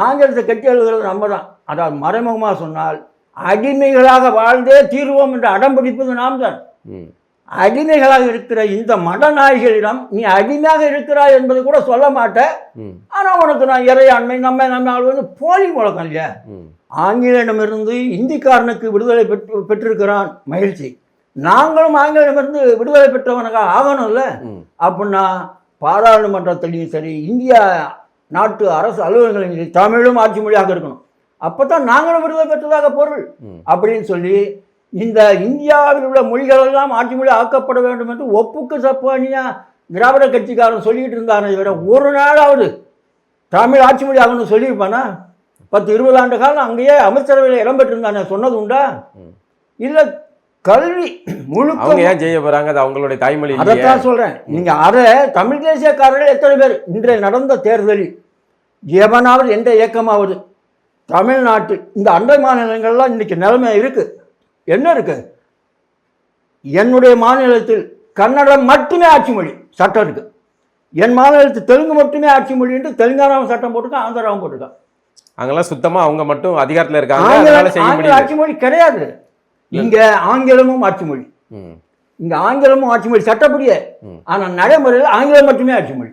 ஆங்கிலத்தை கட்டி எழுதுறது நம்ம தான். அதாவது மறைமுகமாக சொன்னால் அடிமைகளாக வாழ்ந்தே தீர்வோம் என்று அடம் பிடிப்பது நாம் தான். ம். அடிமைகளாக இருக்கிற இந்த மடநாய்களிடம் நீ அடிமையாக இருக்கிறாய் என்பது கூட சொல்ல மாட்டேன். ம். ஆனால் உனக்கு நான் இறையாண்மை நம்ம ஆள்வது போலி முழக்கம் இல்லையா? ம். ஆங்கிலேயனிடமிருந்து இந்திக்காரனுக்கு விடுதலை பெற்றிருக்கிறான், மகிழ்ச்சி. நாங்களும் ஆங்கிலேயமிருந்து விடுதலை பெற்றவனுக்காக ஆகணும்ல. ம். அப்படின்னா பாராளுமன்றத்திலையும் சரி, இந்தியா நாட்டு அரசு அலுவலகங்களையும் சரி, தமிழும் ஆட்சி மொழியாக இருக்கணும். அப்போ தான் நாங்களும் விடுதலை பெற்றதாக பொருள் அப்படின்னு சொல்லி இந்த இந்தியாவில் உள்ள மொழிகள் எல்லாம் ஆட்சி மொழி ஆக்கப்பட வேண்டும் என்று ஒப்புக்கு சப்பானியா திராவிட கட்சிக்காரன் சொல்லிட்டு இருந்தானே இவரை ஒரு நாளாவது தமிழ் ஆட்சி மொழி ஆகணும்னு சொல்லியிருப்பானா? 10-20 ஆண்டு காலம் அங்கேயே அமைச்சரவையில் இடம்பெற்றிருந்தானே, சொன்னது உண்டா? இல்லை. கல்வி முழுக்க அவங்க ஏன் செய்ய போறாங்க? அது அவங்களுடைய தாய்மொழி. அதைத்தான் சொல்றேன். நீங்க அதை தமிழ் தேசியக்காரர்கள் எத்தனை பேர் இன்றைய நடந்த தேர்தலில் எவனாவது எந்த இயக்கமாவது தமிழ்நாட்டில் இந்த அண்டை மாநிலங்கள்லாம் இன்னைக்கு நிலைமை இருக்கு. என்ன இருக்கு? என்னுடைய மாநிலத்தில் கன்னடம் மட்டுமே ஆட்சி மொழி சட்டம் இருக்கு. என் மாநிலத்தில் தெலுங்கு மட்டுமே ஆட்சி மொழி என்று தெலுங்கானாவும் சட்டம் போட்டிருக்கான், ஆந்திராவும் போட்டிருக்கான். அங்கெல்லாம் சுத்தமா அவங்க மட்டும் அதிகாரத்தில் இருக்காங்க. ஆங்கில ஆட்சி மொழி கிடையாது. இங்க ஆங்கிலமும் ஆட்சி மொழி. இங்க ஆங்கிலமும் ஆட்சி மொழி சட்டப்படியே. ஆனா நடைமுறையில் ஆங்கிலம் மட்டுமே ஆட்சி மொழி.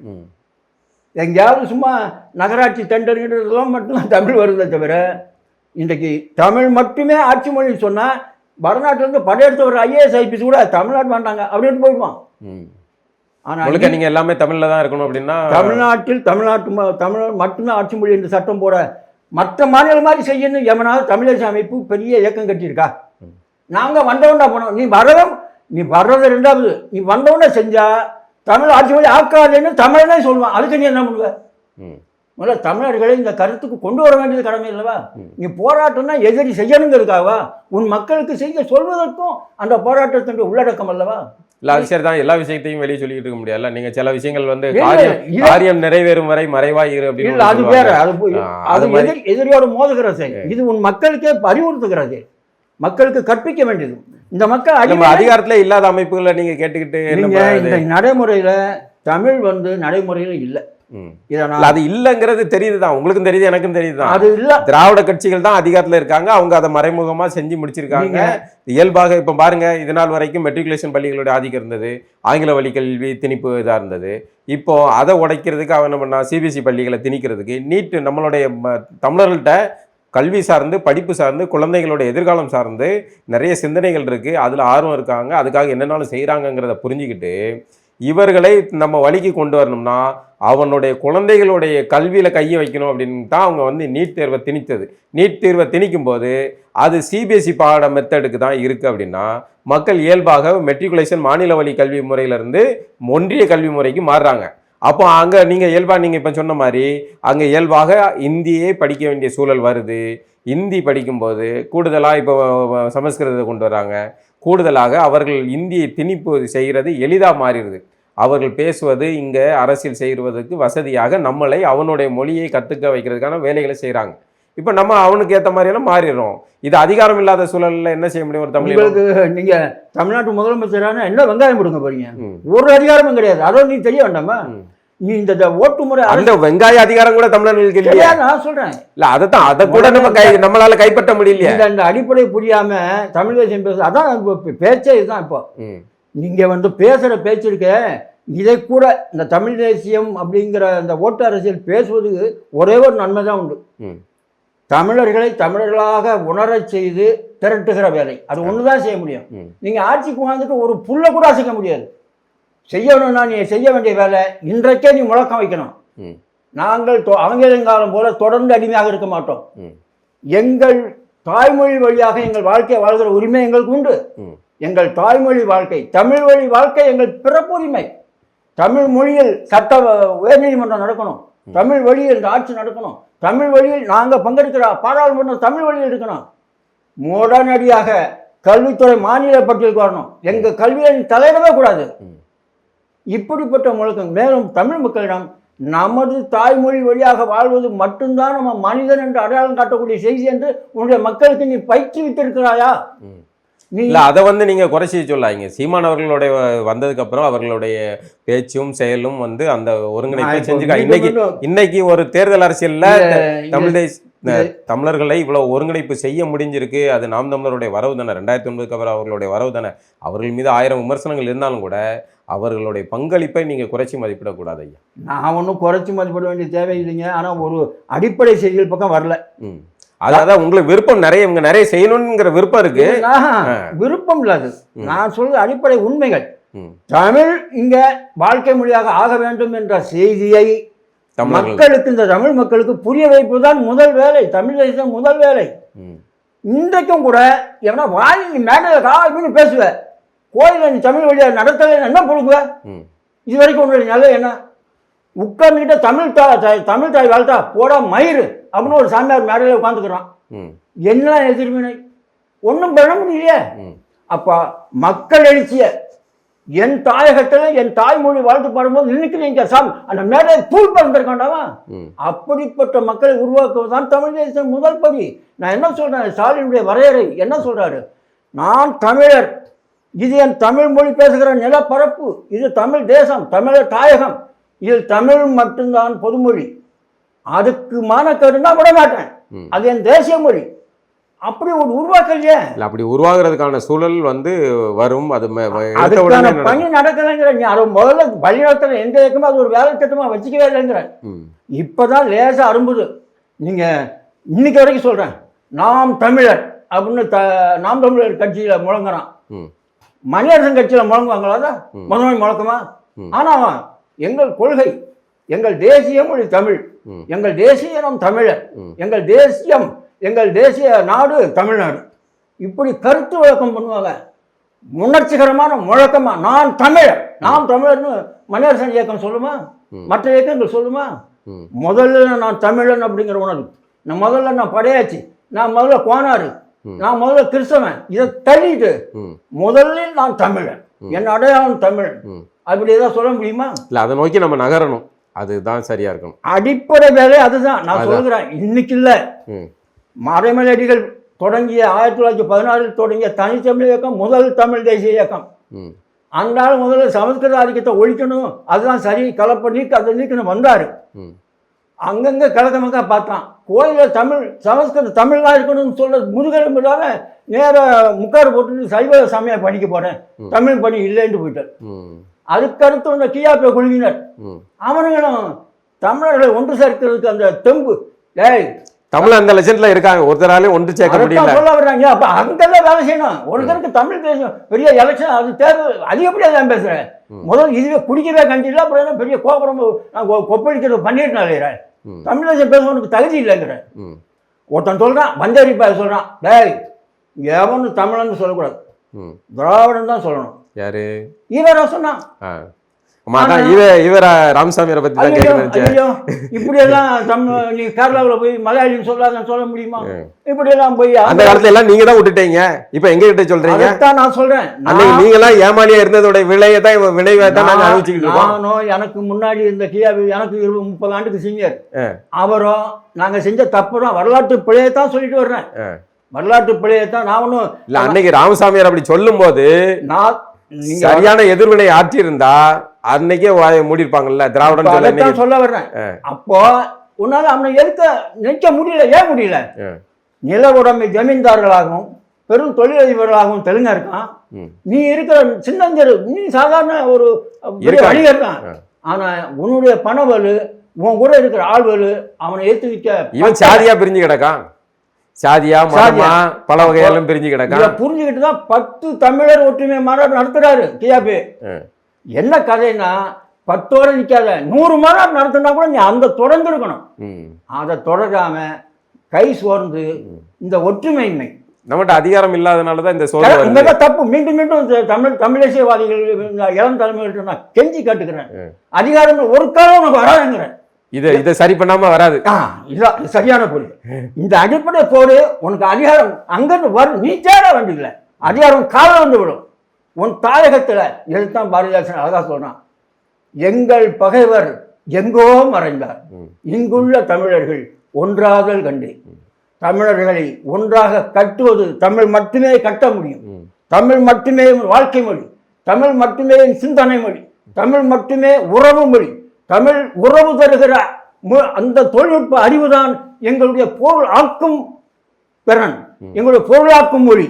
எங்கேயாவது சும்மா நகராட்சி டெண்டர்லாம் மட்டும் தமிழ் வருவதை தவிர இன்றைக்கு தமிழ் மட்டுமே ஆட்சி மொழின்னு சொன்னால் வடநாட்டிலேருந்து படையெடுத்த ஒரு IAS IPS கூட தமிழ்நாட்டு வேண்டாங்க அப்படின்னு போயிடுவான். ஆனால் நீங்கள் எல்லாமே தமிழில் தான் இருக்கணும் அப்படின்னா தமிழ்நாட்டில் தமிழ் மட்டுமே ஆட்சி மொழி என்று சட்டம் போட மற்ற மாநிலம் மாதிரி செய்யணும் எவனாவது தமிழரசு அமைப்பு பெரிய இயக்கம் கட்டியிருக்கா? நாங்கள் வந்தவண்டா போனோம். நீ வர்றது ரெண்டாவது, நீ வந்தவொன்னே செஞ்சா தமிழ் ஆட்சி மொழி ஆக்காதுன்னு தமிழனே சொல்லுவான். அதுக்கு நீ என்ன பண்ணுவ? முதல்ல தமிழர்களை இந்த கருத்துக்கு கொண்டு வர வேண்டியது கடமை இல்லவா? நீ போராட்டம்னா எதிரி செய்யணுங்கிறதுக்காகவா? உன் மக்களுக்கு செய்ய சொல்வதற்கும் அந்த போராட்டத்தினுடைய உள்ளடக்கம் அல்லவா? இல்லை, அது சரி தான். எல்லா விஷயத்தையும் வெளியே சொல்லிட்டு இருக்க முடியாதுல்ல. நீங்கள் சில விஷயங்கள் வந்து காரியம் நிறைவேறும் வரை மறைவாயிரு அப்படின்னு. அது வேற. அது எதிரியோட மோதுகிற செயல். இது உன் மக்களுக்கே அறிவுறுத்துகிறது, மக்களுக்கு கற்பிக்க வேண்டியது. இந்த மக்கள் அதிகாரத்துல இல்லாத அமைப்புகளை நீங்க கேட்டுக்கிட்டு இந்த நடைமுறையில தமிழ் நடைமுறையில இல்லை. அது இல்லங்கிறது தெரியுதுதான், உங்களுக்கும் தெரியுது, எனக்கும் தெரியுதுதான். அது இல்ல. திராவிட கட்சிகள் தான் அதிகாரத்துல இருக்காங்க, அவங்க அதை மறைமுகமா செஞ்சு முடிச்சிருக்காங்க. இயல்பாக இப்ப பாருங்க, இது நாள் வரைக்கும் மெட்ரிகுலேஷன் பள்ளிகளுடைய ஆதிக்கம் இருந்தது, ஆங்கில வழி கல்வி திணிப்பு இதா இருந்தது. இப்போ அதை உடைக்கிறதுக்கு அவன் என்ன பண்ணா, CBSE பள்ளிகளை திணிக்கிறதுக்கு நீட் நம்மளுடைய தமிழர்கள்ட்ட கல்வி சார்ந்து, படிப்பு சார்ந்து, குழந்தைகளுடைய எதிர்காலம் சார்ந்து நிறைய சிந்தனைகள் இருக்கு, அதுல ஆர்வம் இருக்காங்க, அதுக்காக என்னென்னாலும் செய்யறாங்கிறத புரிஞ்சுக்கிட்டு இவர்களை நம்ம வழிக்கு கொண்டு வரணும்னா அவனுடைய குழந்தைகளுடைய கல்வியில் கையை வைக்கணும் அப்படின்னு தான் அவங்க நீட் தேர்வை திணித்தது. நீட் தேர்வை திணிக்கும் போது அது CBSE பாட மெத்தடுக்கு தான் இருக்குது அப்படின்னா மக்கள் இயல்பாக மெட்ரிகுலேஷன் மாநில வழி கல்வி முறையிலேருந்து ஒன்றிய கல்வி முறைக்கு மாறுறாங்க. அப்போ அங்கே நீங்கள் இயல்பாக நீங்கள் இப்போ சொன்ன மாதிரி அங்கே இயல்பாக இந்தியே படிக்க வேண்டிய சூழல் வருது. இந்தி படிக்கும்போது கூடுதலாக இப்போ சமஸ்கிருதத்தை கொண்டு வராங்க. கூடுதலாக அவர்கள் இந்தியை திணிப்பு செய்கிறது எளிதாக மாறிடுது. அவர்கள் பேசுவது இங்கே அரசியல் செய்வதற்கு வசதியாக நம்மளை அவனுடைய மொழியை கற்றுக்க வைக்கிறதுக்கான வேலைகளை செய்கிறாங்க. இப்போ நம்ம அவனுக்கு ஏற்ற மாதிரியெல்லாம் மாறிடுறோம். இது அதிகாரம் இல்லாத சூழலில் என்ன செய்ய முடியும்? ஒரு தமிழுக்கு நீங்கள் தமிழ்நாட்டு முதலமைச்சரான என்ன வெங்காயம் கொடுங்க போறீங்க? ஒரு அதிகாரமும் கிடையாது. அதோ நீ தெரிய வேண்டாமா? நீ இந்த ஓட்டு முறை அந்த வெங்காய அதிகாரம் கூட தமிழர்களுக்கு இல்லையா? நான் சொல்றேன் இல்ல, அதை கூட நம்மளால கைப்பற்ற முடியலையே. இந்த அடிப்படை புரியாம தமிழ் தேசியம் பேச அதான் பேச்சே இதுதான். இப்போ நீங்க பேசுற பேச்சு இருக்க, இதை கூட இந்த தமிழ் தேசியம் அப்படிங்கிற இந்த ஓட்டு அரசியல் பேசுவதுக்கு ஒரே ஒரு நன்மை தான் உண்டு. தமிழர்களை தமிழர்களாக உணரச் செய்து திரட்டுகிற வேலை, அது ஒண்ணுதான் செய்ய முடியும். நீங்க ஆட்சிக்கு வந்துட்டு ஒரு புல்ல கூட அசைக்க முடியாது. செய்யணும்னா நீ செய்ய வேண்டிய வேலை இன்றைக்கே நீ முழக்கம் வைக்கணும். நாங்கள் ஆங்கிலங்காலம் போல தொடர்ந்து அடிமையாக இருக்க மாட்டோம். எங்கள் தாய்மொழி வழியாக எங்கள் வாழ்க்கையை வாழ்கிற உரிமை எங்களுக்கு உண்டு. எங்கள் தாய்மொழி வாழ்க்கை, தமிழ் வழி வாழ்க்கை எங்கள் பிறப்புரிமை. தமிழ் மொழியில் சட்ட உயர்நீதிமன்றம் நடக்கணும், தமிழ் வழியில் இந்த ஆட்சி நடக்கணும், தமிழ் வழியில் நாங்கள் பங்கெடுக்கிற பாராளுமன்றம் தமிழ் வழியில் இருக்கணும். உடனடியாக கல்வித்துறை மாநில பட்டியலுக்கு வரணும். எங்கள் கல்வியை தலையிடவே கூடாது. இப்படிப்பட்ட முழக்கம். மேலும் தமிழ் மக்களிடம் நமது தாய்மொழி வழியாக வாழ்வது மட்டும்தான் நம்ம மனிதன் என்று அடையாளம் காட்டக்கூடிய செய்தி என்று உன்னுடைய மக்களுக்கு நீ பயிற்றுவித்திருக்கிறாயா? நீ இல்லை அதை வந்து நீங்கள் குறைச்சி சொல்லாதீங்க. சீமான் அவர்களுடைய வந்ததுக்கு அப்புறம் அவர்களுடைய பேச்சும் செயலும் வந்து அந்த ஒருங்கிணைப்பை செஞ்சுக்க இன்னைக்கு ஒரு தேர்தல் அரசியல்ல தமிழர்களை இவ்வளவு ஒருங்கிணைப்பு செய்ய முடிஞ்சிருக்கு. அது நாம் தமிழருடைய வரவு தானே. 2009 அப்புறம் அவர்களுடைய வரவு தானே. அவர்கள் மீது 1000 விமர்சனங்கள் இருந்தாலும் கூட அவர்களுடைய பங்களிப்பை நீங்கள் குறைச்சி மதிப்பிடக்கூடாது ஐயா. நான் ஒன்றும் குறைச்சி மதிப்பிட வேண்டிய தேவையில்லைங்க. ஆனால் ஒரு அடிப்படை செய்திகள் பக்கம் வரல. அதான் உங்களுக்கு விருப்பம் நிறைய இவங்க நிறைய செய்யணுங்கிற விருப்பம் இருக்கு. விருப்பம் இல்லாது நான் சொல்ற அடிப்படை உண்மைகள். தமிழ் இங்க வாழ்க்கை மொழியாக ஆக வேண்டும் என்ற செய்தியை மக்களுக்கு, இந்த தமிழ் மக்களுக்கு புரிய வைப்பதுதான் முதல் வேலை. தமிழ் தேசம் முதல் வேலை. இன்றைக்கும் கூட எவனா வாய் மேடையில் கால் பேசுவ, கோயில நீ தமிழ் வழியாக நடத்தல என்ன பொழுதுவ? இது வரைக்கும் உன்னுடைய நிலை என்ன? உட்கார்ந்துக்கிட்ட தமிழ் தாய் வாழ்த்தா போடா மயிறு அப்படின்னு ஒரு சாமியார் மேடையில் உட்காந்துக்கிறான். என்ன எதிர்வினை? ஒன்றும் பண்ண முடியலையே. அப்ப மக்கள் எழுச்சிய என் தாயகத்தில் என் தாய்மொழி வாழ்த்து பாடும்போது இன்னைக்கு நீங்க அந்த மேடையை தூள் பறந்திருக்காண்டாவா? அப்படிப்பட்ட மக்களை உருவாக்குவதுதான் தமிழ் தேசம் முதல் படி. நான் என்ன சொல்றேன், ஸ்டாலினுடைய வரையறை என்ன சொல்றாரு? நான் தமிழர், இது என் தமிழ் மொழி பேசுகிற நிலப்பரப்பு, இது தமிழ் தேசம், தமிழர் தாயகம், இதில் தமிழ் மட்டும்தான் பொதுமொழி, அதுக்கு மானக்கருன்னா விட மாட்டேன், அது என் தேசிய மொழி. அப்படி ஒரு உருவாக்கலையே. அப்படி உருவாக்குறதுக்கான சூழல் வந்து வரும். அது பணி நடக்கலைங்கிற அதை முதல்ல வழிநடத்துற எந்த இயக்கமும் அது ஒரு வேலை திட்டமா வச்சுக்கவே இல்லைங்கிற. இப்பதான் லேசா அரும்புது. நீங்க இன்னைக்கு வரைக்கும் சொல்றேன், நாம் தமிழர் அப்படின்னு நாம் தமிழர் கட்சியில முழங்குறான். மணியரசன் கட்சியில முழங்குவாங்களா? முதன்மை முழக்கமா? ஆனா எங்கள் கொள்கை, எங்கள் தேசிய மொழி தமிழ், எங்கள் தேசிய இனம் தமிழர், எங்கள் தேசியம், எங்கள் தேசிய நாடு தமிழ்நாடு, இப்படி கருத்து விளக்கம் பண்ணுவாங்க. உணர்ச்சிகரமான முழக்கமா நான் தமிழர், நாம் தமிழர்னு மணியரசன் இயக்கம் சொல்லுமா? மற்ற இயக்கங்கள் சொல்லுமா? முதல்ல நான் தமிழன் அப்படிங்கிற உணர்வு, நான் முதல்ல நான் படையாச்சு, நான் முதல்ல கோனாரு, நான் முதல்ல கிறிஸ்தவன், இதை தள்ளிட்டு முதலில் நான் தமிழன், என் அடையாளம் தமிழ், அப்படி ஏதாவது சொல்ல முடியுமா? இல்லை, அதை நோக்கி நம்ம நகரணும். அதுதான் சரியா இருக்கணும். அடிப்படை வேலை அதுதான். நான் சொல்கிறேன், இன்னைக்கு இல்லை, மறைமலடிகள் தொடங்கிய 1916 தொடங்கிய தனித்தமிழ் இயக்கம் முதல் தமிழ் தேசிய இயக்கம். அந்த முதல்ல சமஸ்கிருத ஆதிக்கத்தை ஒழிக்கணும், அதுதான் சரி, கலப்ப அதை நீக்கணும் வந்தாரு. அங்கங்க கலக்கமக்கா பார்த்தான். கோயில தமிழ் சமஸ்கிருத தமிழ்லாம் இருக்கணும்னு சொல்ற முதுகெலும்பு இல்லாம நேர முக்காடு போட்டு சைவ சமயம் படிக்க போறேன், தமிழ் பணி இல்லைன்னு போயிட்டார். அதுக்கடுத்து இந்த கியாப்பே குழுவினர் அவனுங்களும் தமிழர்களை ஒன்று சேர்க்கிறதுக்கு அந்த தெம்பு, தமிழ் அந்த லட்சத்துல இருக்காங்க, ஒருத்தராலையும் ஒன்று சேர்க்க முடியல சொல்ல வர்றாங்க. அப்ப அங்கெல்லாம் வேலை செய்யணும். ஒருத்தருக்கு தமிழ் பேசணும், பெரிய எலெக்ஷன் அது தேர்தல், அதிகப்படியா தான் பேசுறேன். முதல் இதுவே குடிக்கவே கண்டில, அப்புறம் பெரிய கோபுரம் கொப்பளிக்கிறது பண்ணிட்டு தமிழ் தேசம் பேசுறவனுக்கு தகுதி இல்லைங்கிற ஒருத்தன் சொல்றான். வந்தேரி பாய் சொல்றான், டேய் எவனு தமிழன்னு சொல்லக்கூடாது, திராவிடன் தான் சொல்லணும். யாரு? ஈவரா சொன்னான். ராமசாமியை பத்தி இப்படி எல்லாம் நீ கேரளாவில் போய் மலையாளின்னு சொல்லாதான் சொல்ல முடியுமா? இப்படி எல்லாம் போய் அந்த காலத்துல எல்லாம் நீங்க தான் விட்டுட்டீங்க, இப்ப எங்க கிட்ட சொல்றீங்க? நான் சொல்றேன், நீங்க எல்லாம் ஏமாலியா இருந்ததோட விளைவை தான் நாங்க அனுபவிச்சுக்கிட்டு இருக்கோம். நானும் எனக்கு முன்னாடி இந்த கியாபி எனக்கு 20-30 ஆண்டுக்கு சீனியர், அவரும் நாங்க செஞ்ச தப்பு தான், வரலாற்று பிழையை தான் சொல்லிட்டு வர்றேன், வரலாற்று பிழையை தான். நான் ஒன்றும் இல்ல, அன்னைக்கு ராமசாமியார் அப்படி சொல்லும் போது நான் சரியான எதிர்வினை ஆற்றி இருந்தா அன்னைக்கே மூடிருப்பாங்கல்ல திராவிடன் சொல்ல வர்றேன். அப்போ உன்னால அவனை நினைக்க முடியல. ஏன் முடியல? நில உடைமை ஜமீன்தார்களாகவும் பெரும் தொழிலதிபர்களாகவும் தெலுங்கா இருக்கான், நீ இருக்கிற சின்னஞ்சரு, நீ சாதாரண ஒரு வணிகர் தான். ஆனா உன்னுடைய பணவலு, உன் கூட இருக்கிற ஆள்வலு அவனை ஏற்று நிற்க இவன் சாதியா பிரிஞ்சு கிடக்கான். சாதியா மதமா பல வகையாலும் பிரிஞ்சு கிடக்கான். புரிஞ்சுக்கிட்டு தான் 10 தமிழர் ஒற்றுமை மாநாடு நடத்துறாரு கியாபே. என்ன கதைன்னா 10 நிக்காத, 100 மாநாடு நடத்தினா கூட நீ அந்த தொடர்ந்து இருக்கணும். அதை தொடராம கை சோர்ந்து இந்த ஒற்றுமையின்மை, நம்மகிட்ட அதிகாரம் இல்லாதனாலதான் இந்த சோர்வு தப்பு. மீண்டும் மீண்டும் தமிழ் தேசியவாதிகள் இளம் தலைமைகள் நான் கெஞ்சி காட்டுக்கிறேன், அதிகாரம் ஒரு காலம் உனக்கு வராதுங்கிறேன். இதை சரி பண்ணாம வராது. சரியான பொருள். இந்த அடிப்படை போடு உனக்கு அதிகாரம் அங்கிருந்து வரும், நீ தேட வேண்டியதில்லை, அதிகாரம் கால வந்து விடும் உன் தாயகத்துல. இதுதான் பாரதிதாசன் அழகா சொல்றான், எங்கள் பகைவர் எங்கோ மறைந்தார். இங்குள்ள தமிழர்கள் ஒன்றாதல் கண்டேன். தமிழர்களை ஒன்றாக கட்டுவது தமிழ் மட்டுமே கட்ட முடியும். தமிழ் மட்டுமே வாழ்க்கை மொழி, தமிழ் மட்டுமே சிந்தனை மொழி, தமிழ் மட்டுமே உறவு மொழி. தமிழ் உறவு தருகிற அந்த தொழில்நுட்ப அறிவுதான் எங்களுடைய பொருள் ஆக்கும் திறன், எங்களுடைய பொருளாக்கும் மொழி,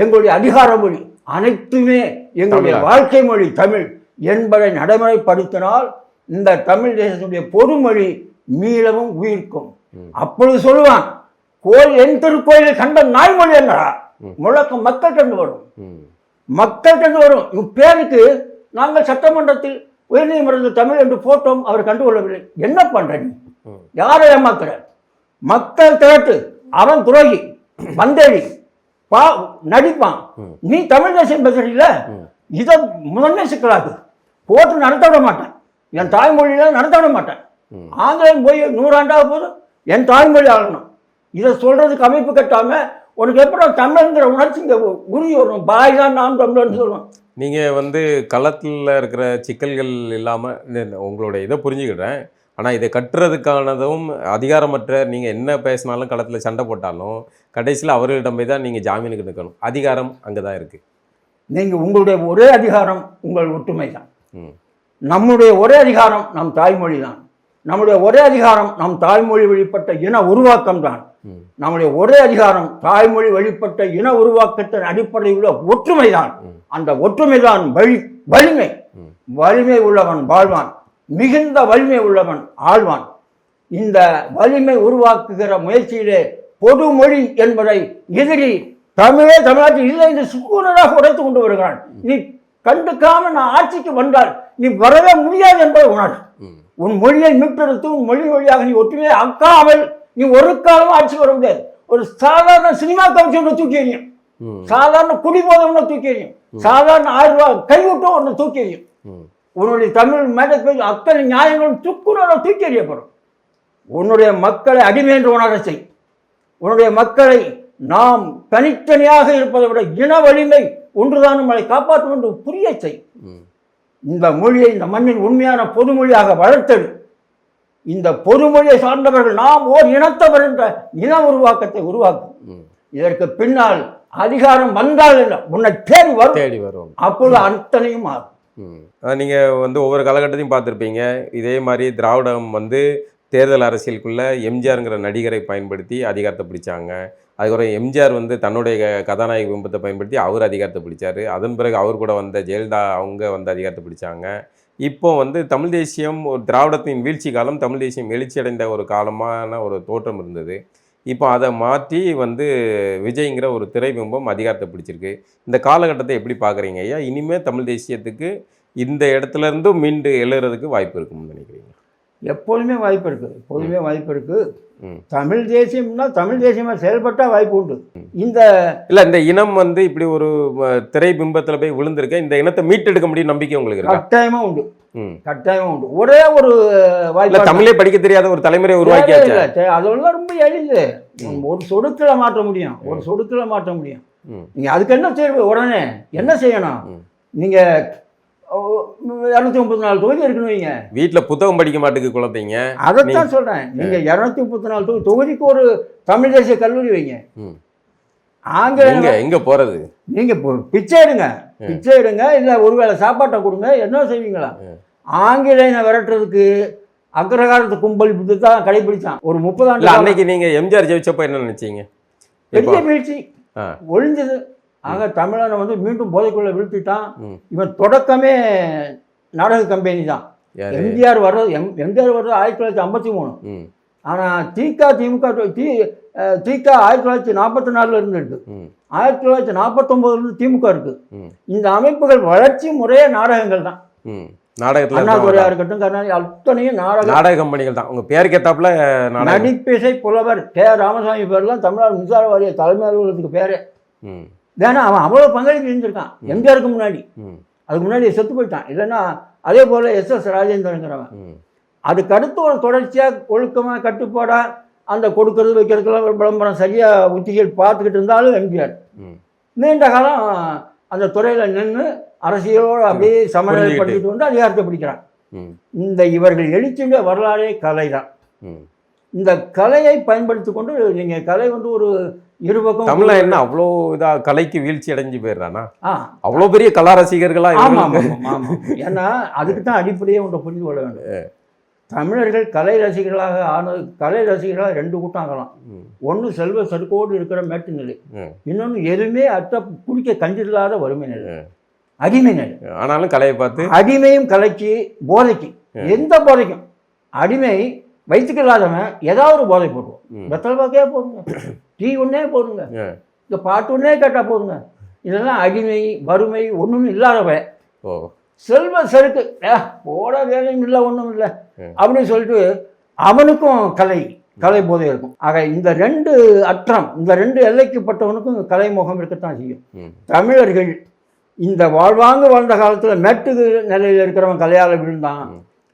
எங்களுடைய அதிகார மொழி, அனைத்துமே எங்களுடைய வாழ்க்கை மொழி தமிழ் என்பதை நடைமுறைப்படுத்தினால் இந்த தமிழ் தேசத்துடைய பொதுமொழி மீளவும் உயிர்க்கும். அப்பொழுது சொல்லுவான், என் திருக்கோயிலில் கண்ட நாய்மொழி என்னடா முழக்கம் மக்கள் கண்டு வரும், மக்கள் கண்டு வரும். பேருக்கு நாங்கள் சட்டமன்றத்தில் உயர்நீதிமன்றத்தில் தமிழ் என்று போட்டோம், அவர் கண்டுகொள்ளவில்லை. என்ன பண்ற நீ? யாரை ஏமாத்துற? மக்கள் திரட்டு, அவன் துரோகி, வந்தேடி நடிப்பான். நீ தமிழ் தேசியம் பேசுறீங்கள, இதை முதன்மை சிக்கலாக்கு போட்டு நடத்த விட மாட்டேன். என் தாய்மொழியில நடத்த விட மாட்டேன். ஆங்கிலம் போய் 100 ஆண்டாக போதும் என் தாய்மொழி ஆகணும். இதை சொல்றதுக்கு அமைப்பு கட்டாம உனக்கு எப்படி தமிழ்ங்கிற உணர்ச்சி இங்கே உறுதி வரும். பாய் தான் நாம் தமிழர்னு சொல்லுவோம். நீங்கள் வந்து களத்தில் இருக்கிற சிக்கல்கள் இல்லாமல் உங்களுடைய இதை புரிஞ்சுக்கிட்டேன். ஆனால் இதை கட்டுறதுக்கானதும் அதிகாரமற்ற நீங்கள் என்ன பேசினாலும் களத்தில் சண்டை போட்டாலும் கடைசியில் அவர்களிடம் போய் தான் நீங்கள் ஜாமீனுக்கு நிற்கணும். அதிகாரம் அங்கே தான் இருக்குது. நீங்கள் உங்களுடைய ஒரே அதிகாரம் உங்கள் ஒற்றுமை தான். நம்முடைய ஒரே அதிகாரம் நம் தாய்மொழி தான். நம்முடைய ஒரே அதிகாரம் நம் தாய்மொழி வழிபட்ட இன உருவாக்கம் தான். நம்முடைய ஒரே அதிகாரம் தாய்மொழி வழிபட்ட இன உருவாக்கத்தின் அடிப்படையில் உள்ள ஒற்றுமை தான். அந்த ஒற்றுமை தான் வலிமை. வலிமை உள்ளவன் வாழ்வான், மிகுந்த வலிமை உள்ளவன் ஆழ்வான். இந்த வலிமை உருவாக்குகிற முயற்சியிலே பொதுமொழி என்பதை எதிரி தமிழ்நாட்டில் இல்லை என்று சுக்கூனராக உடைத்து கொண்டு வருகிறான். நீ கண்டுக்காம நான் ஆட்சிக்கு வந்தால் நீ வரவே முடியாது என்பதை உணர். உன் மொழியை மீட்டெடுத்து உன் மொழி வழியாக நீ ஒற்றுமையை அக்காமல் நீ ஒரு காலமும் ஆட்சி வர முடியாது. ஒரு சாதாரண சினிமா கமிஷன் ஒன்று தூக்கி எறியும், சாதாரண குடிபோதை ஒன்று தூக்கி எறியும், சாதாரண 1000 ரூபாய் கைவிட்டும் ஒன்று தூக்கி எறியும். உன்னுடைய தமிழ் மேடை அத்தனை நியாயங்களும் சுக்குனராக தூக்கி எறியப்படும். உன்னுடைய மக்களை அடிமை என்று உணர செய். உன்னுடைய மக்களை நாம் தனித்தனியாக இருப்பதை விட இன வலிமை ஒன்றுதான் நம்மளை காப்பாற்றும் என்று புரிய செய். இந்த மொழியை இந்த மண்ணின் உண்மையான பொதுமொழியாக வளர்த்தது. இந்த பொதுமொழியை சார்ந்தவர்கள் நாம் ஓர் இனத்தவர் என்ற இன உருவாக்கத்தை உருவாக்கும். இதற்கு பின்னால் அதிகாரம் வந்தால் இல்லை, உன்னை தேடி வரும். அப்பொழுது அத்தனையும் ஆகும். நீங்கள் வந்து ஒவ்வொரு காலகட்டத்தையும் பார்த்துருப்பீங்க. இதே மாதிரி திராவிடம் வந்து தேர்தல் அரசியலுக்குள்ள எம்ஜிஆருங்கிற நடிகரை பயன்படுத்தி அதிகாரத்தை பிடிச்சாங்க. அதுக்கப்புறம் எம்ஜிஆர் வந்து தன்னுடைய கதாநாயக பிம்பத்தை பயன்படுத்தி அவர் அதிகாரத்தை பிடிச்சார். அதன் பிறகு அவர் கூட வந்த ஜெயலலிதா அவங்க வந்து அதிகாரத்தை பிடிச்சாங்க. இப்போ வந்து தமிழ் தேசியம் ஒரு திராவிடத்தின் வீழ்ச்சி காலம், தமிழ் தேசியம் எழுச்சி அடைந்த ஒரு காலமான ஒரு தோற்றம் இருந்தது. இப்போ அதை மாற்றி வந்து விஜய்ங்கிற ஒரு திரைபிம்பம் அதிகாரத்தை பிடிச்சிருக்கு. இந்த காலகட்டத்தை எப்படி பார்க்குறீங்க ஐயா? இனிமேல் தமிழ் தேசியத்துக்கு இந்த இடத்துல இருந்தும் மீண்டு எழுறதுக்கு வாய்ப்பு இருக்குன்னு நினைக்கிறீங்க? எப்போதுமே வாய்ப்பு இருக்குது, எப்போதுமே வாய்ப்பு இருக்குது. தமிழ் தேசியம்னா தமிழ் தேசியமாக செயல்பட்டால் வாய்ப்பு உண்டு. இந்த இனம் வந்து இப்படி ஒரு திரை பிம்பத்தில் போய் விழுந்திருக்க, இந்த இனத்தை மீட்டெடுக்க முடியும் நம்பிக்கை உங்களுக்கு இருக்கு? கட்டாயமா உண்டு, கட்டாயமா உண்டு. ஒரே ஒரு வாய்ப்பு, தமிழே படிக்க தெரியாத ஒரு தலைமுறை உருவாக்கியாச்சு. அதெல்லாம் ரொம்ப எளிது. ஒரு சொடுக்கில் மாற்ற முடியும், ஒரு சொடுக்கில் மாற்ற முடியும். நீங்க அதுக்கு என்ன செய்ய, உடனே என்ன செய்யணும்? நீங்க 234 தொகுதி இருக்குன்னு வைங்க. வீட்டில் புத்தகம் படிக்க மாட்டேங்குது குழந்தைங்க. அதைத்தான் சொல்றேன். நீங்க 234 தொகுதிக்கு ஒரு தமிழ் தேசிய கல்லூரி வைங்க. எங்க போறது? நீங்க பிச்சை எடுங்க, பிச்சை எடுங்க, இல்ல ஒருவேளை சாப்பாட்டை கொடுங்க, என்ன செய்வீங்களா? ஆங்கிலேயனை விரட்டுறதுக்கு அக்ரகாரத்து கும்பல் தான் கடைபிடிச்சான் ஒரு 30 ஆண்டு. அன்னைக்கு நீங்க எம்ஜிஆர் ஜெயிச்சப்ப என்ன நினைச்சீங்க? பெரிய வீழ்ச்சி ஒழிஞ்சது. ஆக தமிழனை வந்து மீண்டும் போதைக்குள்ள வீழ்த்திட்டான். இவன் தொடக்கமே நாடக கம்பெனி தான். எம்ஜிஆர் வர்றது 1953. ஆனால் திமுக 1944 இருக்கு, 1949 திமுக இருக்கு. இந்த அமைப்புகள் வளர்ச்சி முறையே நாடகங்கள் தான். அண்ணாதுரையா இருக்கட்டும், கருணாநிதி, அத்தனையும் நாடக கம்பெனிகள் தான். உங்க பேருக்கு ஏத்தாப்புல நடிப்பிசை புலவர் கே ராமசாமி பேர்லாம் தமிழ்நாடு மின்சார வாரிய தலைமை அலுவலகத்துக்கு பேரு. ஏன்னா அவன் அவ்வளோ பங்களிப்பு செஞ்சிருக்கான் எம்ஜிஆருக்கு முன்னாடி. அதுக்கு முன்னாடி செத்து போயிட்டான். இல்லைன்னா அதே போல SS ராஜேந்திரங்கிறவன். அதுக்கு அடுத்து ஒரு தொடர்ச்சியாக ஒழுக்கமாக கட்டுப்பாடாக அந்த கொடுக்கறது வைக்கிறதுக்கெல்லாம் விளம்பரம் சரியாக உத்திகள் பார்த்துக்கிட்டு இருந்தாலும் எம்ஜிஆர் நீண்ட காலம் அந்த துறையில் நின்று அரசியலோடு அப்படியே சமநிலைப்படுத்திட்டு வந்து அதிகாரத்தை பிடிக்கிறான். ம். இந்த இவர்கள் எழுச்சியுடைய வரலாறே கலை தான். ம். இந்த கலையை பயன்படுத்தி கொண்டு நீங்கள் கலை வந்து ஒரு இருபக்கம் தமிழ்ல என்ன அவ்வளோ இதா கலைக்கு வீழ்ச்சி அடைஞ்சு போயிடுறானா? ஆ அவ்வளோ பெரிய கலா ரசிகர்களா ஆமாம் இவங்களுக்கு? ஆமாம் ஆமாம். ஏன்னா அதுக்கு தான் அடிப்படையே ஒன்றை புரிந்து கொள்ள வேண்டும். தமிழர்கள் கலை ரசிகர்களாக ஆனது, கலை ரசிகர்களாக ரெண்டு கூட்டம் ஆகலாம். ம். ஒன்று செல்வ செருக்கோடு இருக்கிற மேட்டு நிலை, ம். இன்னொன்று எதுவுமே அத்த குடிக்க கஞ்சில்லாத வறுமை நிலை, அடிமை நிலை. ஆனாலும் கலையை பார்த்து அடிமையும் கலைக்கு போதைக்கு, எந்த போதைக்கும் அடிமை வைத்துக்கலாதவன் ஏதாவது ஒரு போதை போடுவோம். ம். வெத்தலை பாக்கையே போடுங்க, டீ ஒன்றே போடுங்க, ம். இந்த பாட்டு ஒன்றே கேட்டால் போடுங்க. இதெல்லாம் அடிமை வறுமை ஒன்றும் இல்லாதவன். ஓ செல்வ செருக்கு போட வேலையும் இல்லை ஒன்றும் இல்லை ம். அப்படின்னு சொல்லிட்டு அவனுக்கும் கலை போதை இருக்கும். ஆக இந்த ரெண்டு அற்றம், இந்த ரெண்டு எல்லைக்குப்பட்டவனுக்கும் கலை முகம் இருக்கத்தான் செய்யும். ம். தமிழர்கள் இந்த வாழ்வாங்கு வாழ்ந்த காலத்தில் மேட்டு நிலையில் இருக்கிறவன் கலையால் விழுந்தான்.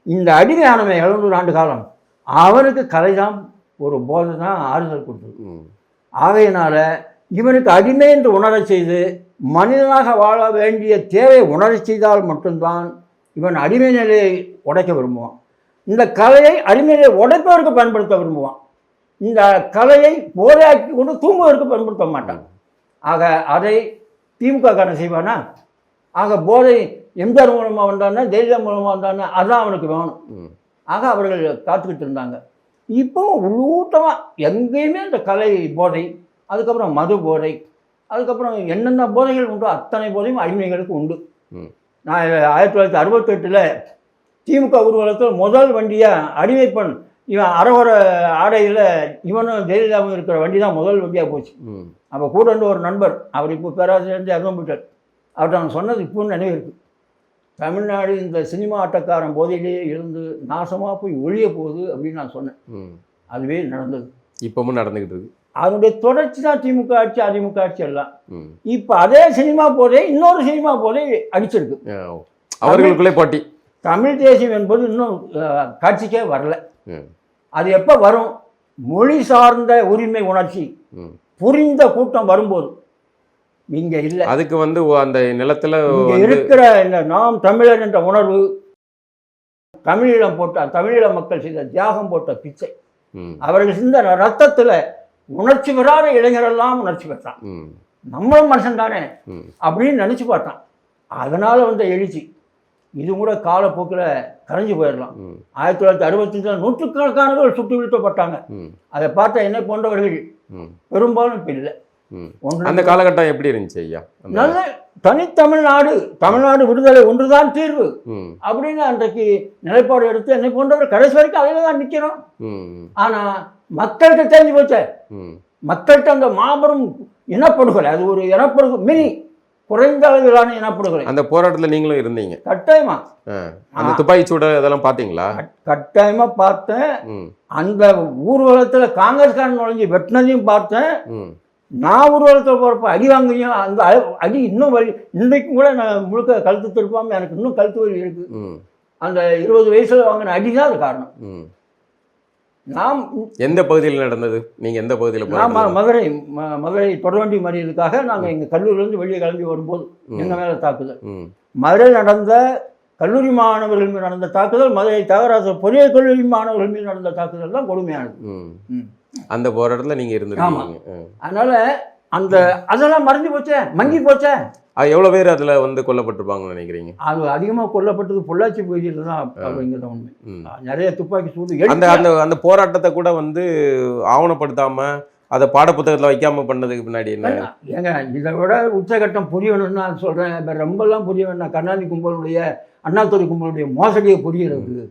இந்த அடிமையானவன் 700 ஆண்டு காலம் அவனுக்கு கலை தான் ஒரு போதை தான் ஆறுதல் கொடுத்தது. ம். ஆகையினால இவனுக்கு அடிமை என்று உணரச் செய்து மனிதனாக வாழ வேண்டிய தேவையை உணரச் செய்தால் மட்டும்தான் இவன் அடிமை நிலையை உடைக்க விரும்புவான். இந்த கலையை அடிமை நிலையை உடைப்பதற்கு பயன்படுத்த விரும்புவான். இந்த கலையை போதையாக்கி கொண்டு தூங்குவதற்கு பயன்படுத்த மாட்டான். ஆக அதை திமுக காரன் செய்வானா? ஆக போதை எம்ஜிஆர் மூலமாக வந்தானே, ஜெயலலிதா மூலமாக வந்தானே, அதான் அவனுக்கு வேணும். ம். ஆக அவர்கள் காத்துக்கிட்டு இருந்தாங்க. இப்போவும் உள்ளூட்டமாக எங்கேயுமே இந்த கலை போதை, அதுக்கப்புறம் மது போதை, அதுக்கப்புறம் என்னென்ன போதைகள் உண்டோ அத்தனை போதையும் அடிமைகளுக்கு உண்டு. ம். நான் 1968 திமுக ஊர்வலத்தில் முதல் வண்டியாக அடிமைப்பெண் இவன் அரவர ஆடையில் இவனும் ஜெயலலிதாவும் இருக்கிற வண்டி தான் முதல் வண்டியாக போச்சு. ம். அப்போ கூட இருந்து ஒரு நண்பர், அவர் இப்போ பேராசிரியர் இறந்து போயிட்டார். அவர்கிட்ட நான் சொன்னது இப்போ நினைவு இருக்குது. தமிழ்நாடு இந்த சினிமா ஆட்டக்காரன் போதையிலேயே இருந்து நாசமாக போய் ஒழிய போகுது அப்படின்னு நான் சொன்னேன். ம். அதுவே நடந்தது. இப்பவும் நடந்துகிட்டு இருக்கு. அதனுடைய தொடர்ச்சி தான் திமுக ஆட்சி, அதிமுக ஆட்சி எல்லாம். ம். இப்போ அதே சினிமா போதே இன்னொரு சினிமா போதே அடிச்சிருக்கு. அவர்களுக்குள்ளே போட்டி. தமிழ் தேசியம் என்பது இன்னும் காட்சிக்கே வரல. ம். அது எப்போ வரும்? மொழி சார்ந்த உரிமை உணர்ச்சி ம். புரிந்த கூட்டம் வரும்போது. இங்கே இல்லை. அதுக்கு வந்து அந்த நிலத்துல இங்கே இருக்கிற இந்த நாம் தமிழர் என்ற உணர்வு, தமிழீழம் போட்ட தமிழீழ மக்கள் செய்த தியாகம் போட்ட பிச்சை, ம். அவர்கள் சிந்த ரத்தத்தில் உணர்ச்சி பெறாத இளைஞரெல்லாம் உணர்ச்சி பெற்றான். ம். நம்மளும் மனுஷன் தானே ம். அப்படின்னு நினச்சி பார்த்தான். அதனால் வந்த எழுச்சி இது கூட காலப்போக்கில் கரைஞ்சி போயிடலாம். 1965 நூற்றுக்கணக்கானவர்கள் சுட்டு வீழ்த்தப்பட்டாங்க. ம். அதை பார்த்தா என்னை போன்றவர்கள் ம். பெரும்பாலும் இப்போ இல்லை. ம். ஒன்று அந்த காலகட்டம் எப்படி இருந்துச்சு ஐயா? நல்ல தனித்தமிழ்நாடு, தமிழ்நாடு விடுதலை ஒன்றுதான் தீர்வு ம். அப்படின்னு அன்றைக்கு நிலைப்பாடு எடுத்து என்னை போன்றவர் கடைசி வரைக்கும் அதில் தான் நிற்கிறோம். ம். ஆனால் மக்கள்கிட்ட தெரிஞ்சு போச்சே. ம். மக்கள்கிட்ட அந்த மாபெரும் இனப்படுகொலை, அது ஒரு இனப்படுகொலை, மினி குறைந்த அளவிலான இனப்படுகொலை. அந்த போராட்டத்தில் நீங்களும் இருந்தீங்க? கட்டாயமா. அந்த துப்பாக்கி சூட இதெல்லாம் பார்த்தீங்களா? கட்டாயமா பார்த்தேன். ம். அந்த ஊர்வலத்தில் காங்கிரஸ்காரன் நுழைஞ்சி வெட்டினதையும் பார்த்தேன். ம். நான் ஊர்வலத்தில் போகிறப்ப அடி வாங்கியும் அந்த அடி இன்னும் வலி. இன்றைக்கும் கூட நான் முழுக்க கழுத்து திருப்பாமல் எனக்கு இன்னும் கழுத்து வலி இருக்குது. ம். அந்த 20 வயசில் வாங்கின அடி தான் அது காரணம். ம். நாம் எந்த பகுதியில் நடந்தது? நீங்க எந்த பகுதியில் நான் போனீங்க? மதுரை தொடர்வண்டி மறியதுக்காக நாங்கள் எங்கள் கல்லூரியிலேருந்து வெளியே கிளம்பி வரும்போது எங்கள் மேலே தாக்குதல். ம். மதுரையில் நடந்த கல்லூரி மாணவர்கள் மீது நடந்த தாக்குதல், மதுரை தியாகராசர் பொறியியல் கல்லூரி மாணவர்கள் மீது நடந்த தாக்குதல் தான் கொடுமையானது. ம். அந்த போராட்டத்தில் நீங்க இருந்திருக்கீங்க. அதனால் அதெல்லாம் மறைஞ்சு போச்சே, மங்கி போச்சே. எவ்வளோ பேர் அதில் வந்து கொல்லப்பட்டிருப்பாங்கன்னு நினைக்கிறீங்க? அது அதிகமாக கொல்லப்பட்டது பொள்ளாச்சி பகுதியில் தான் அப்படிங்கிறத உண்மை. ம். நிறைய துப்பாக்கி சூடு அந்த அந்த அந்த போராட்டத்தை கூட வந்து ஆவணப்படுத்தாம அதை பாடப்புத்தகத்தில் வைக்காம பண்ணதுக்கு பின்னாடி என்ன? ஏங்க இதை விட உச்சகட்டம் புரியணும்னு நான் சொல்கிறேன். இப்போ ரொம்பலாம் புரிய வேண்டாம். கருணாநிதி கும்பலுடைய, அண்ணாதுரை கும்பலுடைய மோசடியை புரிகிறது.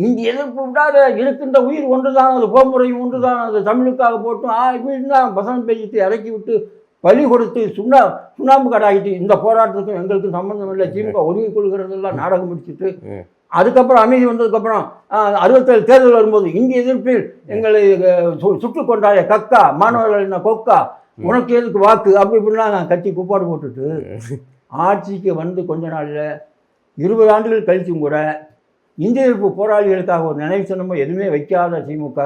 இங்கே எதிர்ப்பு விடாத இருக்கின்ற உயிர் ஒன்று தான், அது போமுறையும் ஒன்று தான், அது தமிழுக்காக போட்டும் இப்படின்னா வசனம் பேசிட்டு இறக்கி விட்டு பலி கொடுத்து சுண்ணாம்பு கடாகிட்டு இந்த போராட்டத்துக்கும் எங்களுக்கும் சம்பந்தம் இல்லை, திமுக ஒதுங்கி கொள்கிறதெல்லாம் நாடகம் முடிச்சுட்டு அதுக்கப்புறம் அமைதி வந்ததுக்கப்புறம் 67 தேர்தல் வரும்போது இந்திய எதிர்ப்பில் எங்களை சுட்டு கொண்டாய கக்கா, மாணவர்கள் என்ன கொக்கா, உனக்கு எதுக்கு வாக்கு, அப்படி இப்படிலாம் நான் கட்டி குப்பாடு போட்டுட்டு ஆட்சிக்கு வந்து கொஞ்ச நாளில் 20 ஆண்டுகள் கழிச்சும் கூட இந்திய எதிர்ப்பு போராளிகளுக்காக ஒரு நினைவு சின்னமோ எதுவுமே வைக்காத திமுக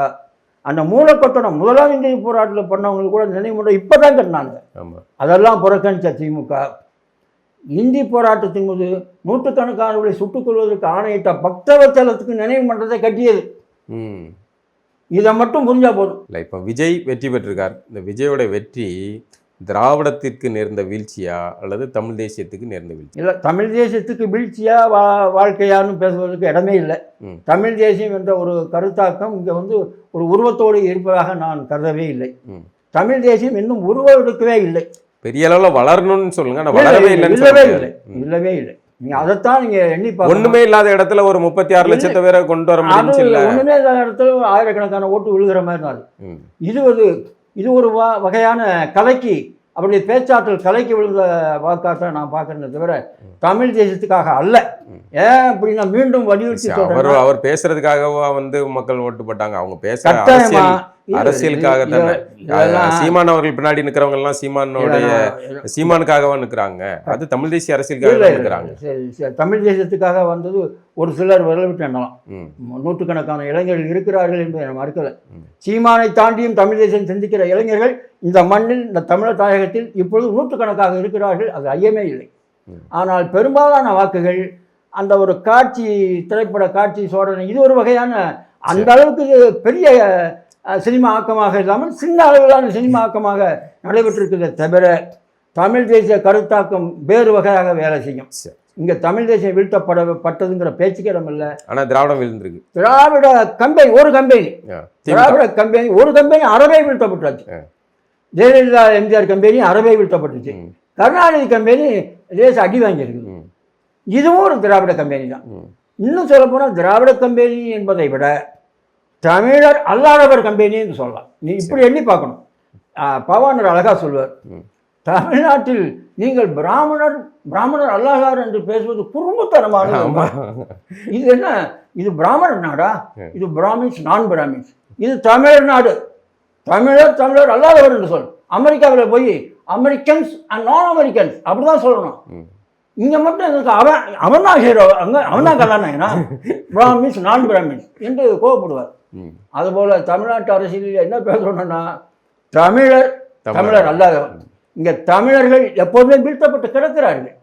அந்த மூலக்கட்டணம் முதலாம் இந்திய போராட்டத்தில் பண்ணவங்களுக்கு கூட நினைவு இப்போ தான் கட்டினாங்க. அதெல்லாம் புறக்கணித்த திமுக இந்தி போராட்டத்தின் போது நூற்றுக்கணக்கானவர்களை சுட்டுக் கொள்வதற்கு ஆணையிட்ட பக்தவச்சலத்துக்கு நினைவு மன்றத்தை கட்டியது. ம். இதை மட்டும் புரிஞ்சா போதும். இல்லை, இப்போ விஜய் வெற்றி பெற்றிருக்கார். இந்த விஜயோட வெற்றி திராவிடத்திற்கு நேர்ந்த வீழ்ச்சியா அல்லது தமிழ் தேசியத்துக்கு நேர்ந்த வீழ்ச்சி? இல்லை, தமிழ் தேசியத்துக்கு வீழ்ச்சியா வாழ்க்கையான்னு பேசுவதற்கு இடமே இல்லை. ம். தமிழ் தேசியம் என்ற ஒரு கருத்தாக்கம் இங்கே ஒரு உருவத்தோடு இருப்பதாக நான் கருதவே இல்லை. ம். தமிழ் தேசியம் இன்னும் உருவம் எடுக்கவே இல்லை. பெரிய அளவில் வளரணும்னு சொல்லுங்க, ஆனால் இல்லவே வளரவே இல்லை, இல்லைன்னு இல்லவே சொல்ல இல்லை, முடியாது. இல்லவே இல்லை. நீங்கள் அதைத்தான் நீங்கள் எண்ணி பார்க்கணும். ஒண்ணுமே இல்லாத இடத்துல ஒரு 36 லட்சத்தை பேரை கொண்டு வர முடியும்னு இல்ல. ஒன்றுமே இல்லாத இடத்துல ஆயிரக்கணக்கான ஓட்டு விழுகிற மாதிரி தான் அது. ம். இது ஒரு வகையான கலைக்கு, அப்படி பேச்சாற்றல் கலைக்கு விழுந்த வாக்காக நான் பார்க்கறேன் தவிர தமிழ் தேசத்துக்காக அல்ல. ஏன் அப்படின்னா மீண்டும் வலியுறுத்தி சொல்றேன், அவர் பேசுறதுக்காகவா வந்து மக்கள் ஓட்டு போட்டாங்க? அவங்க பேச கட்டாயமா அரசியலுக்காக தானே. சீமான் அவர்கள் பின்னாடி நிக்கிறவங்க எல்லாம் சீமானுக்காகவா நிக்கிறாங்க. அது தமிழ் தேசிய அரசியலுக்காக நிக்கிறாங்க. தமிழ் தேசத்துக்காக வந்தது ஒரு சிலர் விரலவிட்டு எண்ணலாம். நூற்றுக்கணக்கான இளைஞர்கள் இருக்கிறார்கள் என்பதை நான் மறுக்கல. சீமானை தாண்டியும் தமிழ் தேசம் சிந்திக்கிற இளைஞர்கள் இந்த மண்ணில், இந்த தமிழர் தாயகத்தில் இப்பொழுது நூற்றுக்கணக்காக இருக்கிறார்கள், அது ஐயமே இல்லை. ஆனால் பெரும்பாலான வாக்குகள் அந்த ஒரு காட்சி, திரைப்பட காட்சி சோதனை, இது ஒரு வகையான அந்த அளவுக்கு பெரிய சினிமா ஆக்கமாக இல்லாமல் சின்ன அளவிலான சினிமா ஆக்கமாக நடைபெற்றிருக்கிறத தவிர தமிழ் தேசிய கருத்தாக்கம் வேறு வகையாக வேலை செய்யும். இங்கே தமிழ் தேசியம் வீழ்த்தப்பட்டதுங்கிற பேச்சுக்கு இடம் இல்லை. ஆனால் திராவிடம் வீழ்ந்திருக்கு. திராவிட கம்பெனி ஒரு கம்பெனி, திராவிட கம்பெனி ஒரு கம்பெனி அறவே வீழ்த்தப்பட்டாச்சு. ஜெயலலிதா எம்ஜிஆர் கம்பெனி அறவே வீழ்த்தப்பட்டுச்சு. கருணாநிதி கம்பெனி தேச அடி வாங்கியிருக்குது. இதுவும் ஒரு திராவிட கம்பெனி தான். இன்னும் சொல்ல போனால் திராவிட கம்பெனி என்பதை விட தமிழர் அல்லாதவர் கம்பெனி என்று சொல்லலாம். நீ இப்படி எண்ணி பார்க்கணும். பவானர் அழகா சொல்வார், தமிழ்நாட்டில் நீங்கள் பிராமணர் அல்லாதார் என்று பேசுவது குறும்புத்தனமான. இது என்ன, இது பிராமணர் நாடா? இது பிராமின்ஸ், நான் பிராமின்ஸ். இது தமிழர் நாடு. தமிழர் அல்லாதவர் என்று சொல். அமெரிக்காவில் போய் அமெரிக்கன்ஸ் அண்ட் நான் அமெரிக்கன்ஸ் அப்படிதான் சொல்லணும். இங்கே மட்டும் எனக்கு அவன் தான் ஹீரோ, அவன் தான் கதாநாயகனா? பிராமின்ஸ், நான் பிராமின்ஸ் என்று கோவப்படுவார். அதுபோல் தமிழ்நாட்டு அரசியலில் என்ன பேசணும்னா தமிழர் அல்லாதவர். இங்கே தமிழர்கள் எப்போதுமே வீழ்த்தப்பட்டு கிடக்கிறார்கள்.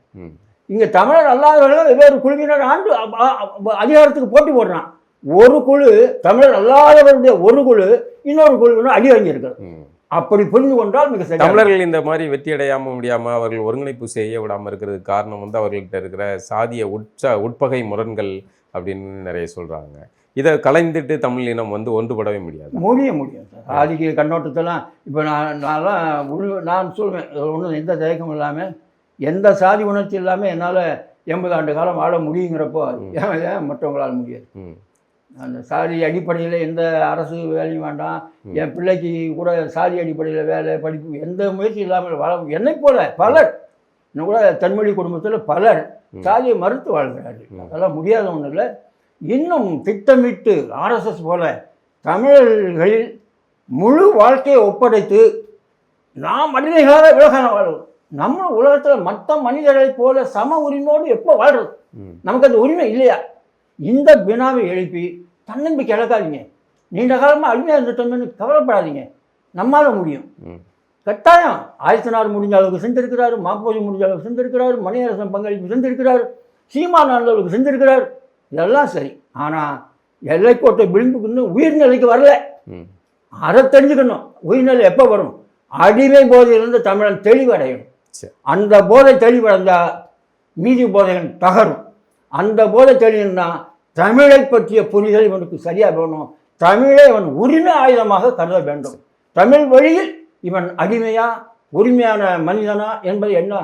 இங்கே தமிழர் அல்லாதவர்கள் வெவ்வேறு குழுவினர் ஆண்டு அதிகாரத்துக்கு போட்டி போடுறான். ஒரு குழு, தமிழர் அல்லாதவருடைய ஒரு குழு இன்னொரு குழுவினர் அடி வாங்கியிருக்கிறது. அப்படி புரிந்து கொண்டால் மிக சரி. தமிழர்கள் இந்த மாதிரி வெற்றி அடையாம முடியாம அவர்கள் ஒருங்கிணைப்பு செய்ய விடாமல் இருக்கிறதுக்கு காரணம் வந்து அவர்கள்ட்ட இருக்கிற சாதிய உட்பகை முரண்கள் அப்படின்னு நிறைய சொல்றாங்க. இதை கலைந்துட்டு தமிழ் இனம் வந்து ஒன்றுபடவே முடியாது. முடியும் சாதிக்கு கண்ணோட்டத்தெல்லாம் இப்போ நான் சொல்வேன், ஒன்றும் எந்த தயக்கம் இல்லாமல், எந்த சாதி உணர்ச்சி இல்லாமல் என்னால் 80 ஆண்டு காலம் வாழ முடியுங்கிறப்போ ஏன் மற்றவங்களால் முடியாது? அந்த சாதி அடிப்படையில் எந்த அரசு வேலையும் வேண்டாம், என் பிள்ளைக்கு கூட சாதி அடிப்படையில் வேலை, படிப்பு, எந்த முயற்சி இல்லாமல் வாழ. என்னை போல பலர், இன்னும் கூட தென்மொழி குடும்பத்தில் பலர் சாதியை மறுத்து வாழ்கிறார்கள். அதெல்லாம் முடியாத ஒன்றும் இல்லை. இன்னும் திட்டமிட்டு ஆர்எஸ்எஸ் போல தமிழர்களில் முழு வாழ்க்கையை ஒப்படைத்து நாம் அடிமைகளாக விலகான வாழ்வோம். நம்ம உலகத்தில் மற்ற மனிதர்களைப் போல சம உரிமையோடு எப்போ வாழ்றது? நமக்கு அந்த உரிமை இல்லையா? இந்த வினாவை எழுப்பி தன்னம்பிக்கை இழக்காதீங்க. நீண்ட காலமாக அடிமையாக இருந்துட்டோம்னு கவலைப்படாதீங்க. நம்மளால் முடியும். கட்டாயம் ஆயத்தனார் முடிஞ்ச அளவுக்கு செஞ்சிருக்கிறாரு, மாப்போசி முடிஞ்ச அளவுக்கு செஞ்சிருக்கிறாரு, மணியரசன் பங்களிப்பு செஞ்சிருக்கிறார், சீமான் அளவுக்கு செஞ்சிருக்கிறார். இதெல்லாம் சரி. ஆனால் எல்லைக்கோட்டை விளிம்புக்குன்னு உயிர்நிலைக்கு வரல. அதை தெரிஞ்சுக்கணும். உயிர்நிலை எப்போ வரும்? அடிமை போதையிலிருந்து தமிழன் தெளிவடையணும். அந்த போதை தெளிவடைந்தால் மீதி போதைகள் தகரும். அந்த போதை தெளிவுன்னா தமிழை பற்றிய புரிதல் இவனுக்கு சரியாக வேணும். தமிழை அவன் உரிமை ஆயுதமாக கருத வேண்டும். தமிழ் வழியில் இவன் அடிமையா உரிமையான மனிதனா என்பதை என்ன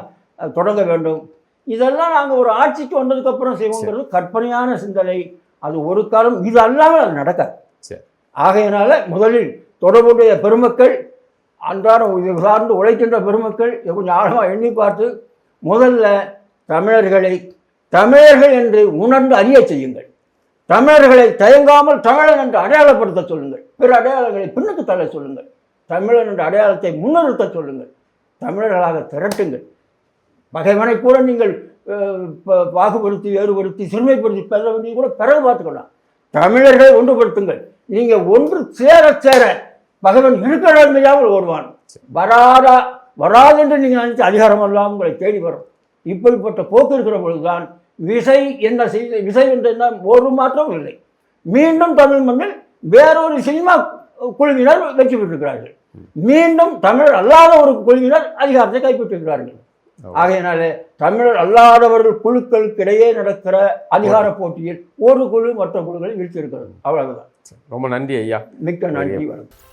தொடங்க வேண்டும். இதெல்லாம் நாங்கள் ஒரு ஆட்சிக்கு வந்ததுக்கப்புறம் செய்வோங்கிறது கற்பனையான சிந்தனை. அது ஒரு காலம் இது அல்லாமல் அது நடக்காது. ஆகையினால முதலில் தொடர்புடைய பெருமக்கள், அன்றாடம் இது சார்ந்து உழைக்கின்ற பெருமக்கள் கொஞ்சம் ஆழமாக எண்ணி பார்த்து முதல்ல தமிழர்கள் என்று உணர்ந்து அறிய செய்யுங்கள். தமிழர்களை தயங்காமல் தமிழன் என்று அடையாளப்படுத்த சொல்லுங்கள். பிற அடையாளங்களை பின்னுக்கு தள்ள சொல்லுங்கள். தமிழன் என்ற அடையாளத்தை முன்னிறுத்த சொல்லுங்கள். தமிழர்களாக திரட்டுங்கள். பகைவனை கூட நீங்கள் பாகுபடுத்தி, வேறுபடுத்தி, சிறுமைப்படுத்தி பெற வேண்டிய கூட பிறகு பார்த்துக்கலாம். தமிழர்களை ஒன்றுபடுத்துங்கள். நீங்கள் ஒன்று சேர சேர பகைவன் இருக்கிறாமல் ஓடுவான். வராதென்று நீங்கள் நினைச்சு அதிகாரம் எல்லாம் உங்களை தேடி வரும். இப்படிப்பட்ட போக்கு இருக்கிற பொழுதுதான் விசை என்ன செய்த விசை என்ற என்ன ஒரு மாற்றமும் இல்லை. மீண்டும் தமிழ் மண்ணில் வேறொரு சினிமா குழுவினர் வெற்றி பெற்றிருக்கிறார்கள். மீண்டும் தமிழர் அல்லாத ஒரு குழுவினர் அதிகாரத்தை கைப்பற்றிருக்கிறார்கள். ஆகையினாலே தமிழர் அல்லாதவர்கள் குழுக்களுக்கு இடையே நடக்கிற அதிகார போட்டியில் ஒரு குழு மற்ற குழுக்களை வீழ்த்தியிருக்கிறது. அவ்வளவுதான். ரொம்ப நன்றி ஐயா. மிக்க நன்றி. வணக்கம்.